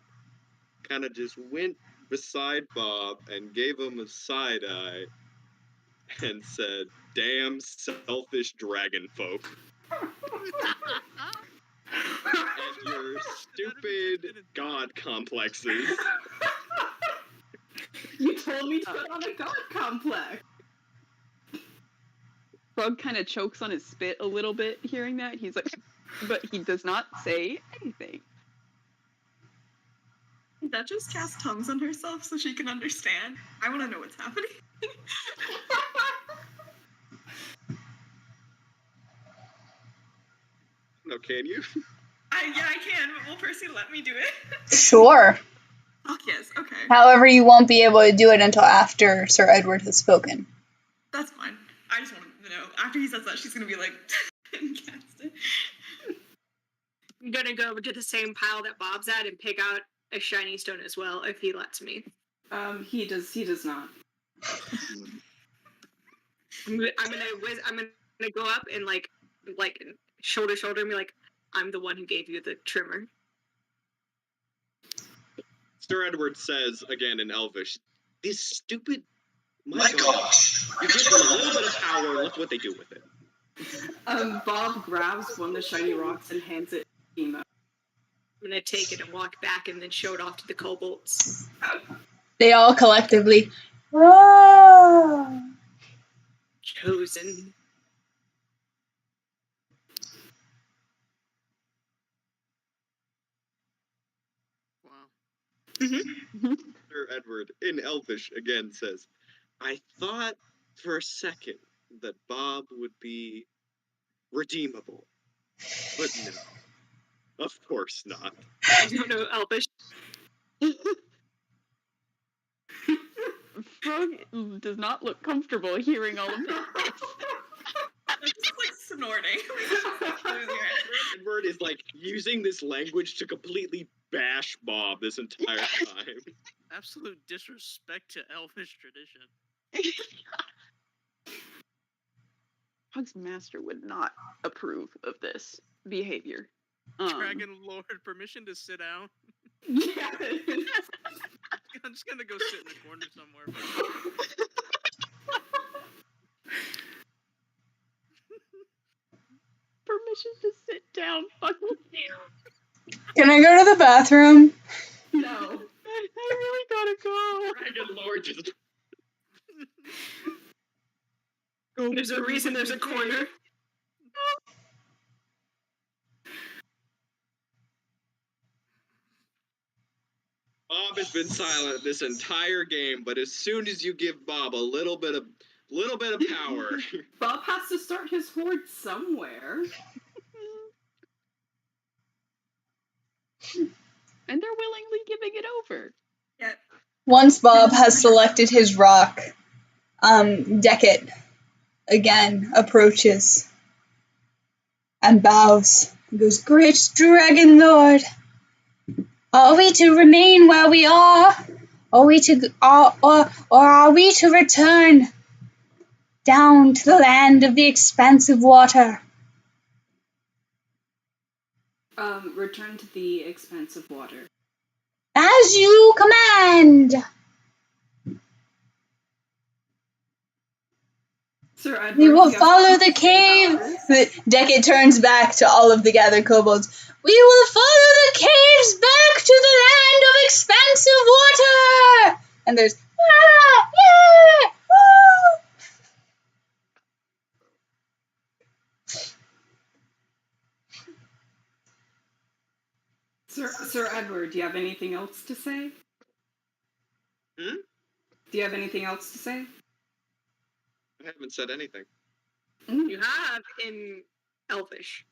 kind of just went beside Bob and gave him a side eye and said, "Damn selfish dragon folk." And your stupid god complexes. You told me to put on a god complex. Frog kind of chokes on his spit a little bit hearing that. He's like, but he does not say anything. Duchess cast tongues on herself so she can understand. I want to know what's happening. No, can you? Yeah, I can, but will Percy let me do it? Sure. Oh, yes, okay. However, you won't be able to do it until after Sir Edward has spoken. That's fine. I just want to know. After he says that, she's going to be like, and cast it. I'm gonna go over to the same pile that Bob's at and pick out a shiny stone as well, if he lets me. He does not. I'm gonna go up and like shoulder and be like, I'm the one who gave you the trimmer. Sir Edward says again in Elvish, "These stupid my gosh. You give them a little bit of power, look what they do with it." Bob grabs one of the shiny rocks and hands it to Emo. I'm gonna take it and walk back and then show it off to the kobolds. They all collectively, "Oh." Chosen. Wow. Sir Edward in Elvish again says, "I thought for a second that Bob would be redeemable, but no, of course not." I don't know Elvish. Frog does not look comfortable hearing all of this. I'm just like snorting. Edward is like using this language to completely bash Bob this entire time. Absolute disrespect to Elvish tradition. Frog's master would not approve of this behavior. Dragon Lord, permission to sit down. Yeah. I'm just gonna go sit in the corner somewhere. Permission to sit down. Fuck you. Can I go to the bathroom? No. I really gotta go. Dragon Lord just There's a reason there's a corner. Bob has been silent this entire game, but as soon as you give Bob a little bit of power, Bob has to start his horde somewhere. And they're willingly giving it over. Yeah. Once Bob has selected his rock, Decet again approaches and bows and goes, "Great Dragon Lord, are we to remain where we are? Or are we to return down to the land of the expansive water?" Return to the expansive water. "As you command." Sir Edward, We will do you have follow something the to say about cave. this? Decade turns back to all of the gathered kobolds. We will follow the caves back to the land of expansive water. And there's yeah, woo! Sir Edward, do you have anything else to say? Hmm? Do you have anything else to say? I haven't said anything. You have in Elvish.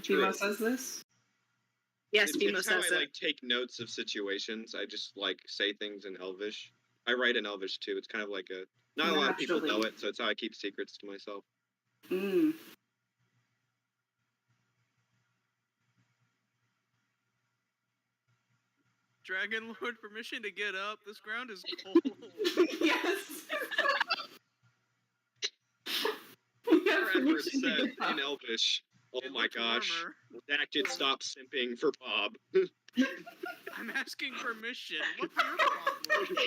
Timo says this. Yes, It's Fimo how says I it. like take notes of situations. I just like say things in Elvish. I write in Elvish too. It's kind of like a not a lot of people know Naturally. it, so it's how I keep secrets to myself. Mm. Dragon Lord, permission to get up. This ground is cold. Yes. We have Edward permission to said get up. in Elvish, "Oh It my looked gosh, warmer. Redacted, stop simping for Bob." I'm asking permission. What's your problem?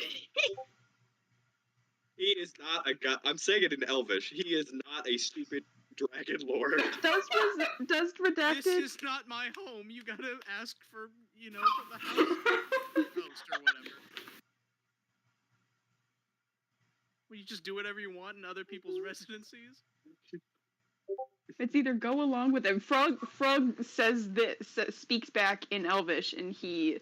He is not a guy. I'm saying it in Elvish. He is not a stupid Dragon Lord. Does This Redacted? is not my home. You gotta ask for, from the house host or whatever. Will you just do whatever you want in other people's residencies? It's either go along with it. Frog says this, speaks back in Elvish, and he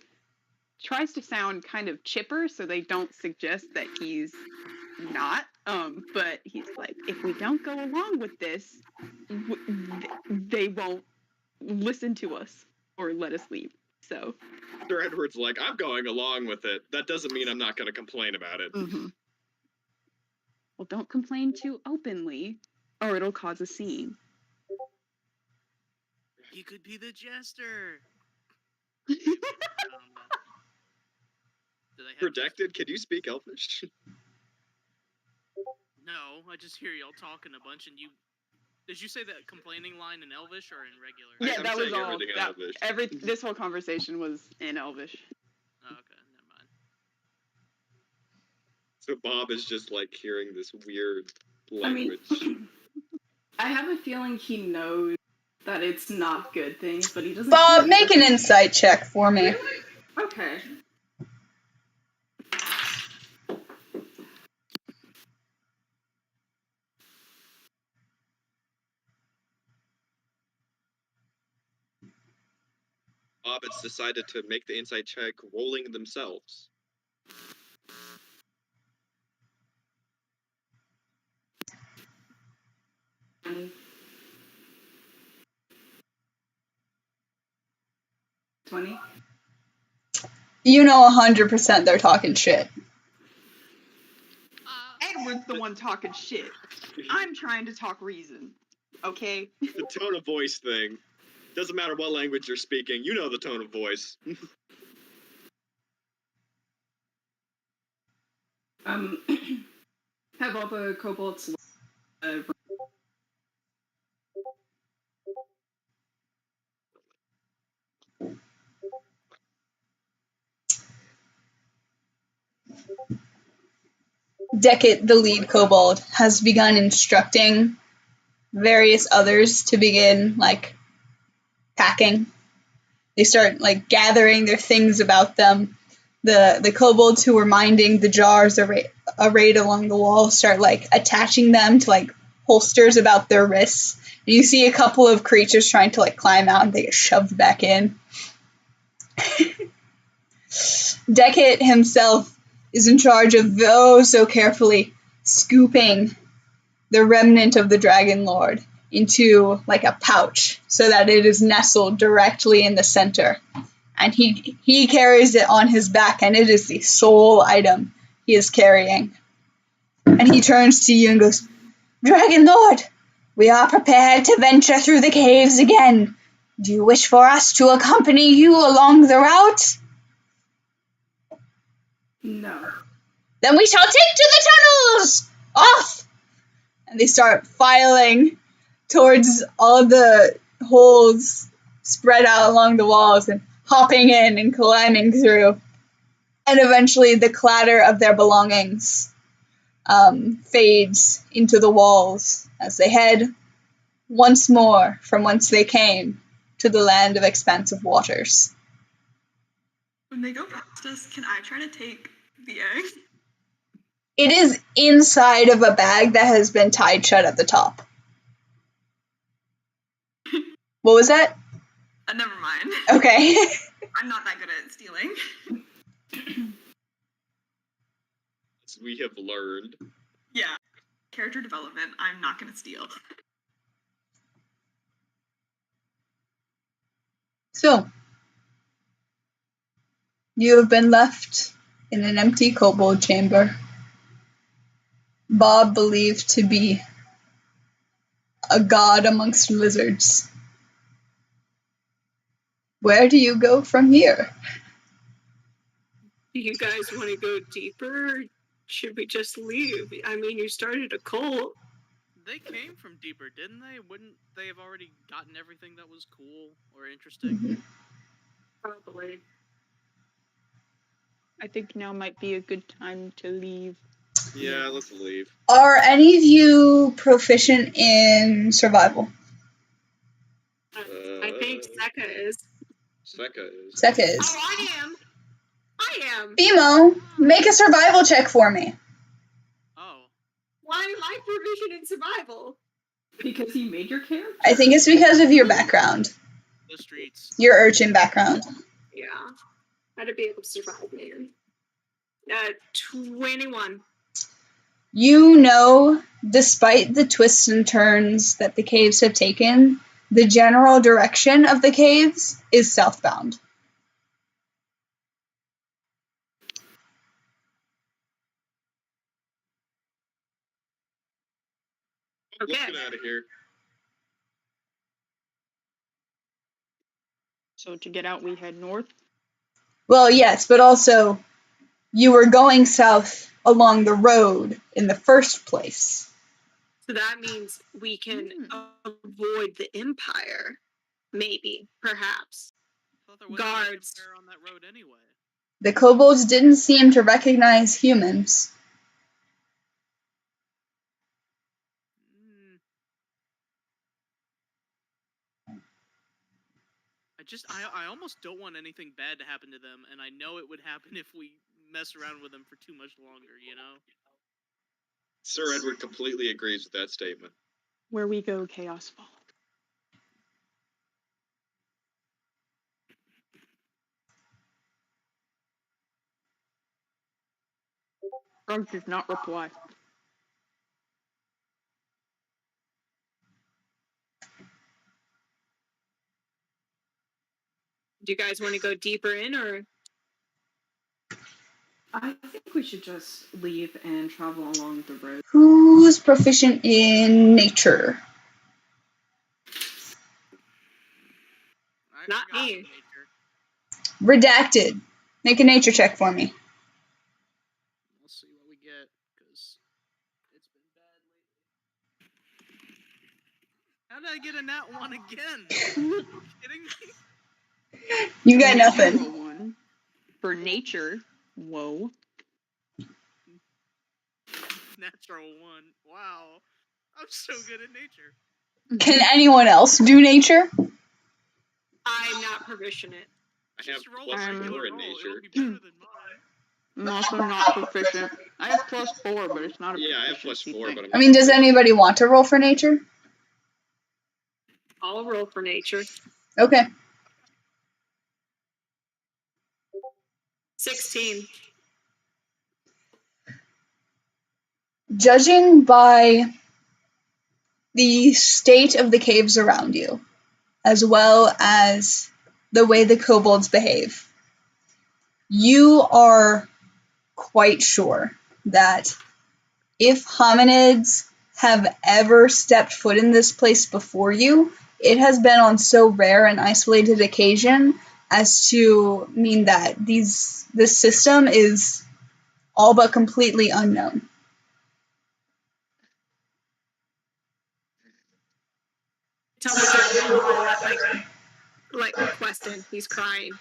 tries to sound kind of chipper, so they don't suggest that he's not. But he's like, if we don't go along with this, they won't listen to us or let us leave. So. Sir Edward's like, I'm going along with it. That doesn't mean I'm not going to complain about it. Mm-hmm. Well, don't complain too openly, or it'll cause a scene. He could be the jester. Do they have Redacted, can you speak Elvish? No, I just hear y'all talking a bunch, and you. Did you say that complaining line in Elvish or in regular? Yeah, I'm that was saying all. everything in That, Elvish. this whole conversation was in Elvish. Oh, okay, never mind. So Bob is just like hearing this weird I mean, language. I have a feeling he knows that it's not good things, but he doesn't. Bob, care. make an insight check for me. Okay. Bob has decided to make the insight check rolling themselves. Um, 20. You know 100% they're talking shit. Edward's the one talking shit. I'm trying to talk reason. Okay? The tone of voice thing. Doesn't matter what language you're speaking, you know the tone of voice. Have all the kobolds. Decade, the lead kobold, has begun instructing various others to begin, packing. They start, gathering their things about them. The kobolds who were minding the jars arrayed along the wall start, attaching them to, holsters about their wrists. And you see a couple of creatures trying to, climb out, and they get shoved back in. Decade himself is in charge of so carefully scooping the remnant of the Dragon Lord into a pouch so that it is nestled directly in the center. And he carries it on his back, and it is the sole item he is carrying. And he turns to you and goes, Dragon Lord, we are prepared to venture through the caves again. Do you wish for us to accompany you along the route? No. Then we shall take to the tunnels! Off! And they start filing towards all the holes spread out along the walls and hopping in and climbing through. And eventually the clatter of their belongings fades into the walls as they head once more from whence they came to the land of expansive waters. When they go past us, can I try to take the egg? It is inside of a bag that has been tied shut at the top. What was that? Never mind. Okay. I'm not that good at stealing. As we have learned. Yeah. Character development, I'm not gonna steal. So, you have been left in an empty kobold chamber. Bob believed to be a god amongst lizards. Where do you go from here? Do you guys want to go deeper? Or should we just leave? I mean, you started a cult. They came from deeper, didn't they? Wouldn't they have already gotten everything that was cool or interesting? Probably. I think now might be a good time to leave. Yeah, let's leave. Are any of you proficient in survival? I think Seka is. Seka is. Seka is. Oh, I am. I am. Bimo, make a survival check for me. Oh. Why am I proficient in survival? Because you made your character? I think it's because of your background, The streets. your urchin background. Yeah. How to be able to survive, man. 21. You know, despite the twists and turns that the caves have taken, the general direction of the caves is southbound. Okay. Looking out of here. So to get out, we head north. Well, yes, but also you were going south along the road in the first place. So that means we can avoid the Empire. Maybe. Perhaps. I thought there wasn't much Guards. Empire on that road anyway. The kobolds didn't seem to recognize humans. I almost don't want anything bad to happen to them, and I know it would happen if we mess around with them for too much longer, you know? Sir Edward completely agrees with that statement. Where we go, chaos falls. Frog does not reply. Do you guys want to go deeper in, or? I think we should just leave and travel along the road. Who's proficient in nature? I Not forgot me. nature. Redacted. Make a nature check for me. We'll see what we get, because it's been bad lately. How did I get a nat 1 again? Are you kidding me? You got nothing. Natural one. For nature, whoa. Natural 1. Wow. I'm so good at nature. Can anyone else do nature? I'm not proficient in it. I have Just roll plus a regular 4 in roll. nature. It'll be better than mine. I'm also not proficient. I have +4, but it's not a Yeah, I have plus proficiency 4, thing. but I'm I mean, does anybody want to roll for nature? I'll roll for nature. Okay. 16. Judging by the state of the caves around you, as well as the way the kobolds behave, you are quite sure that if hominids have ever stepped foot in this place before you, it has been on so rare and isolated occasion as to mean that this system is all but completely unknown. Tell the dragon boy like Queston. He's crying.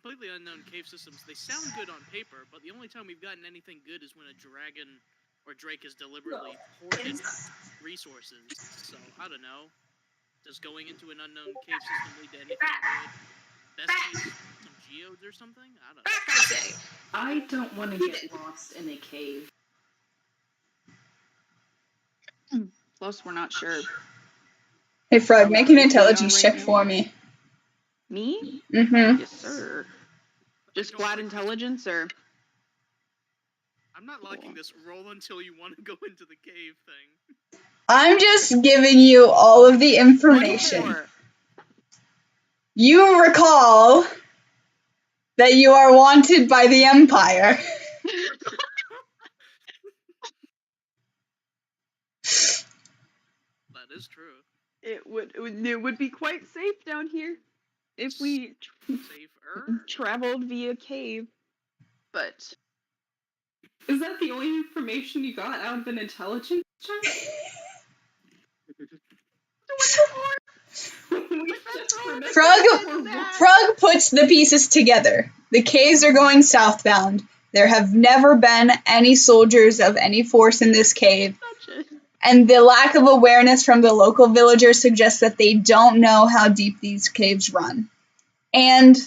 completely unknown cave systems, they sound good on paper, but the only time we've gotten anything good is when a dragon or Drake has deliberately hoarded resources. So, I don't know. Does going into an unknown cave system lead to anything good? Best case, some geodes or something? I don't know. Back, I say. I don't want to get lost in a cave. Plus, we're not sure. Hey, Frog, make an Yeah, intelligence right check now. for me. Me? Mm-hmm. Yes, sir. Just don't flat like- intelligence, or I'm not liking this roll until you want to go into the cave thing. I'm just giving you all of the information. 24. You recall that you are wanted by the Empire. That is true. It would be quite safe down here if we Safer. traveled via cave. But Is that the only information you got out of an intelligence check? Frog puts the pieces together. The caves are going southbound. There have never been any soldiers of any force in this cave, and the lack of awareness from the local villagers suggests that they don't know how deep these caves run. And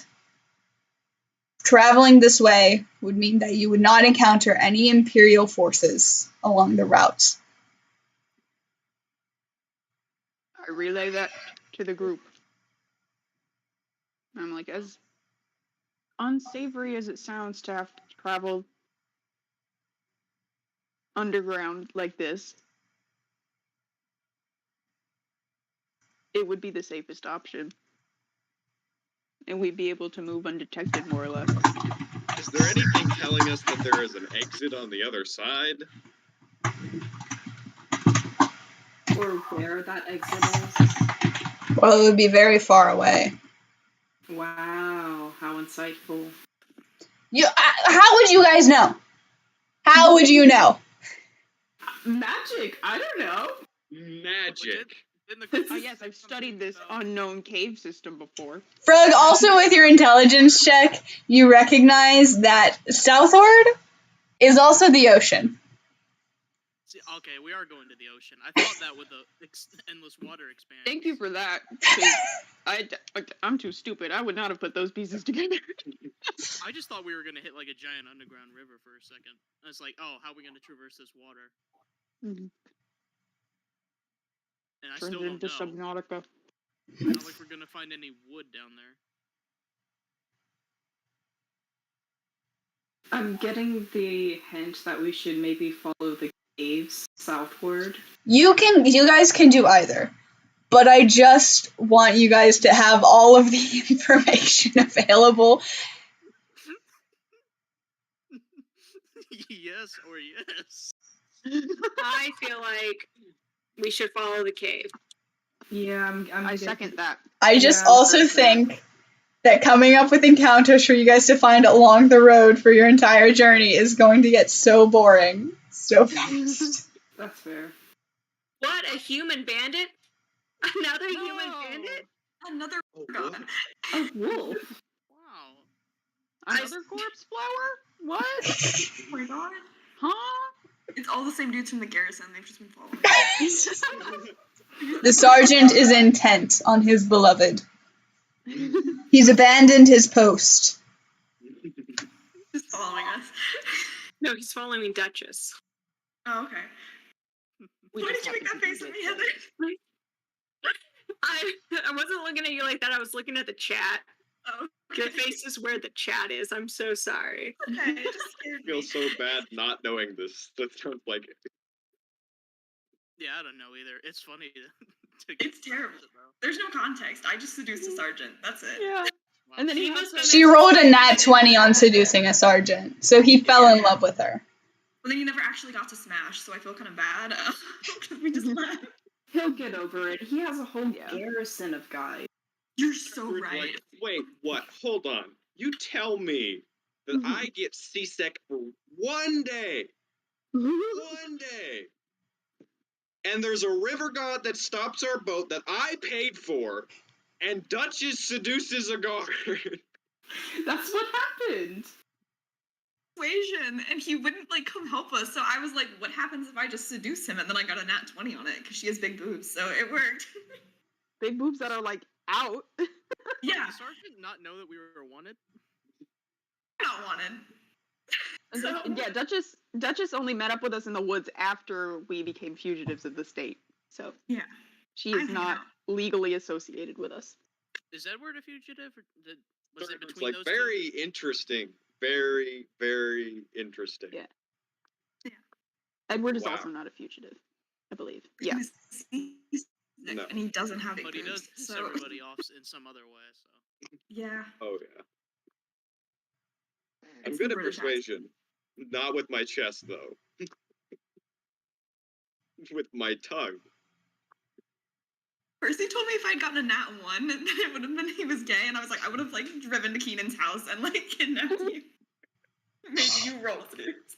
traveling this way would mean that you would not encounter any Imperial forces along the route. I relay that to the group. I'm like, as unsavory as it sounds to have to travel underground like this, it would be the safest option. And we'd be able to move undetected, more or less. Is there anything telling us that there is an exit on the other side? Or where that exit is? Well, it would be very far away. Wow, how insightful. How would you guys know? How would you know? Magic, I don't know. Magic. Oh yes, I've studied this unknown cave system before. Frog, also with your intelligence check, you recognize that southward is also the ocean. See, okay, we are going to the ocean. I thought that with the endless water expansion. Thank you for that. 'Cause I'm too stupid. I would not have put those pieces together. I just thought we were gonna hit like a giant underground river for a second. And it's like, oh, how are we gonna traverse this water? Mhm. And I Turns still don't into know. Subnautica. Not like we're gonna find any wood down there. I'm getting the hint that we should maybe follow the caves southward. You guys can do either. But I just want you guys to have all of the information available. Yes or yes. I feel like we should follow the cave. Yeah, I second that. I just Yeah, also that's think that coming up with encounters for you guys to find along the road for your entire journey is going to get so boring so fast. That's fair. What, a human bandit? Another human bandit? Another Oh, god. what? A wolf. Wow. Another corpse flower? What? Oh my god. Huh? It's all the same dudes from the garrison. They've just been following. The sergeant is intent on his beloved. He's abandoned his post. Just following us. No, he's following Duchess. Oh, okay. We Why just did you make happen that to be face at me, good Heather? I wasn't looking at you like that. I was looking at the chat. Oh, Your face is where the chat is. I'm so sorry. Okay, it just I scared feel me. so bad not knowing this. That sounds like Yeah, I don't know either. It's funny to It's terrible. though. There's no context. I just seduced a sergeant. That's it. Yeah. Wow. And then he She has She rolled a nat 20 on seducing a sergeant, so he fell in love with her. But then you never actually got to smash, so I feel kind of bad. We just left. He'll get over it. He has a whole Yeah. garrison of guys. You're so Like, right. wait, what? Hold on. You tell me that I get seasick for one day. One day. And there's a river god that stops our boat that I paid for, and Duchess seduces a guard. That's what happened. Persuasion, and he wouldn't like come help us. So I was like, "What happens if I just seduce him?" And then I got a nat 20 on it because she has big boobs, so it worked. Big boobs that are like out. Yeah, Did Sergeant not know that we were wanted? not wanted. And So- yeah, Duchess only met up with us in the woods after we became fugitives of the state. So Yeah. she I'm is hanging not out. legally associated with us. Is Edward a fugitive? Or was it It's between like those very interesting. Very, very interesting. Yeah. Edward is Wow. also not a fugitive, I believe. He Yeah. was seasick, No. and he doesn't have two? big But he does boobs, piss so everybody off in some other way, so. yeah. Oh yeah. I'm It's good the at British persuasion. Not with my chest though. With my tongue. Percy told me if I'd gotten a nat 1, then it would have been he was gay, and I was like, I would have like driven to Keenan's house and like kidnapped you. Maybe you roll suits.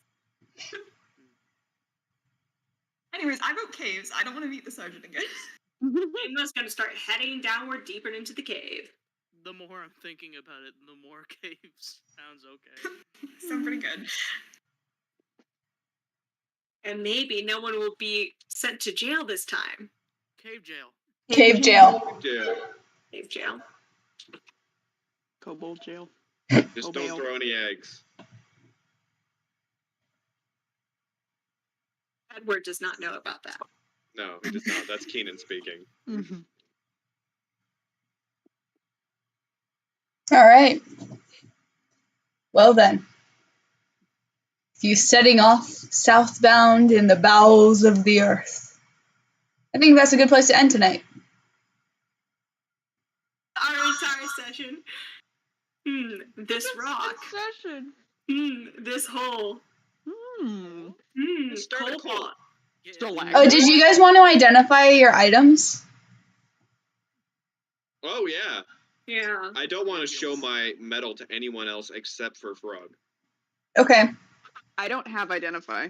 Anyways, I vote caves. I don't want to meet the sergeant again. Emma's gonna start heading downward deeper into the cave. The more I'm thinking about it, the more caves sounds okay. Sound pretty good. And maybe no one will be sent to jail this time. Cave jail. Cave jail. Yeah. Cave jail. Kobold jail. Just Oh, don't bail. throw any eggs. Edward does not know about that. No, he does not. That's Keenan speaking. Mm-hmm. All right. Well then. You setting off southbound in the bowels of the earth. I think that's a good place to end tonight. Our entire session. This rock. Session. This hole. Start a Coal cult. pot. Yeah, Stalagmite. Oh, did you guys want to identify your items? Oh yeah. Yeah. I don't want to show my medal to anyone else except for Frog. Okay. I don't have identify.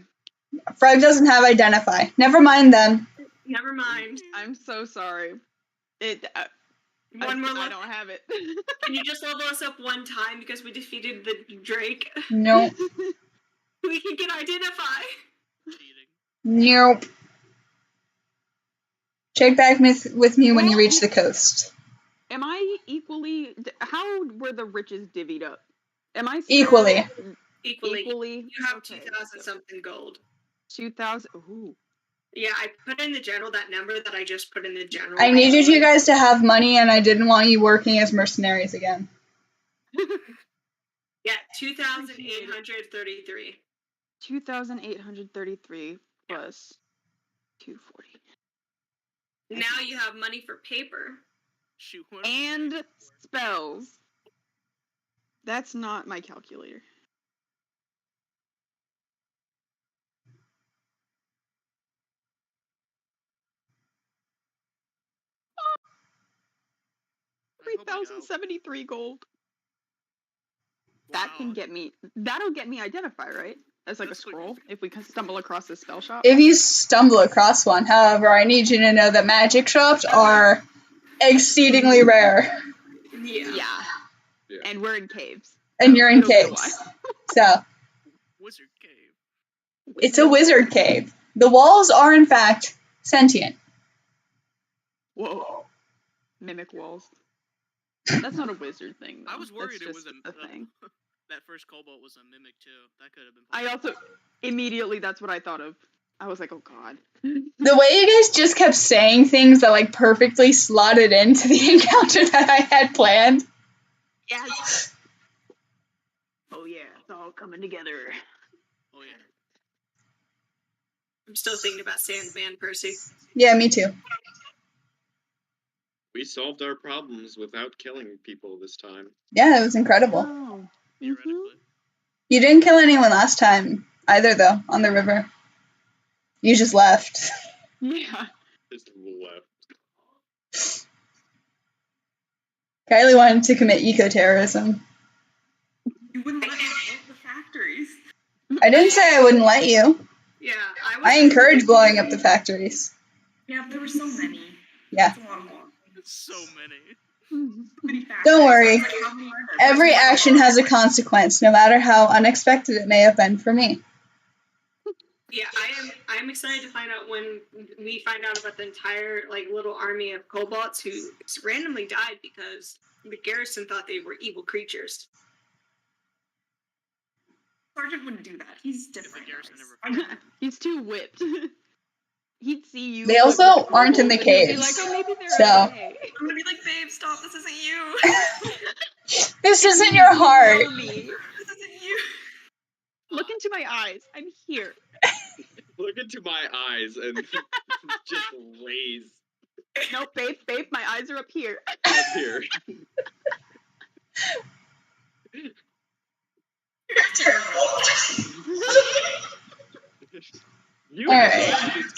Frog doesn't have identify. Never mind then. Never mind. I'm so sorry. One more I level. don't have it. Can you just level us up one time because we defeated the Drake? Nope. We can get identify. cheating. Nope. Check back with me when you reach the coast. Am I equally? How were the riches divvied up? Am I still Equally. Equally. You have Okay, 2,000 something gold. 2,000. Ooh. Yeah, I put in the general that number that I just put in the general. I needed you guys to have money, and I didn't want you working as mercenaries again. Yeah, 2,833. 2,833 plus 240. Now you have money for paper. Shoot. what are we And paying for? spells. That's not my calculator. I hope I don't. 3,073 gold. That can Wow. get me. That'll get me identify, right? As like That's a scroll. If we can stumble across a spell shop. If you stumble across one, however, I need you to know that magic shops are exceedingly rare, Yeah. Yeah. Yeah. And we're in caves. and you're in It'll be a caves. while. So, Wizard cave. it's a wizard cave. The walls are, in fact, sentient. Whoa. Mimic walls. That's not a wizard thing, though. I was worried That's it just was a thing. that first cobalt was a mimic too. That could have been. I also immediately that's what I thought of. I was like, oh god. The way you guys just kept saying things that, like, perfectly slotted into the encounter that I had planned. Yes. Oh yeah, it's all coming together. Oh yeah. I'm still thinking about Sandman, Percy. Yeah, me too. We solved our problems without killing people this time. Yeah, it was incredible. Oh. Theoretically. You didn't kill anyone last time either, though, on the river. You just left. Yeah. Just left. Kylie wanted to commit eco-terrorism. You wouldn't let me blow up the factories. I didn't say I wouldn't let you. Yeah, I encourage blowing up the factories. Yeah, but there were so many. Yeah. That's a lot more. So many. Pretty fast. Don't worry. Like, how many are there? Every action has a consequence, no matter how unexpected it may have been for me. Yeah, I'm excited to find out when we find out about the entire like little army of kobolds who randomly died because the garrison thought they were evil creatures. Sergeant wouldn't do that. He's different. Garrison guys. never- He's too whipped. He'd see you. They also with the aren't in the kobolds and he'd be caves, like, oh, maybe they're so- okay. I'm gonna be like, babe, stop. This isn't you. This isn't your heart. Know me. This isn't you. Look into my eyes. I'm here. Look into my eyes and just raise No, babe, my eyes are up here. up here. You're terrible. You All right. designed this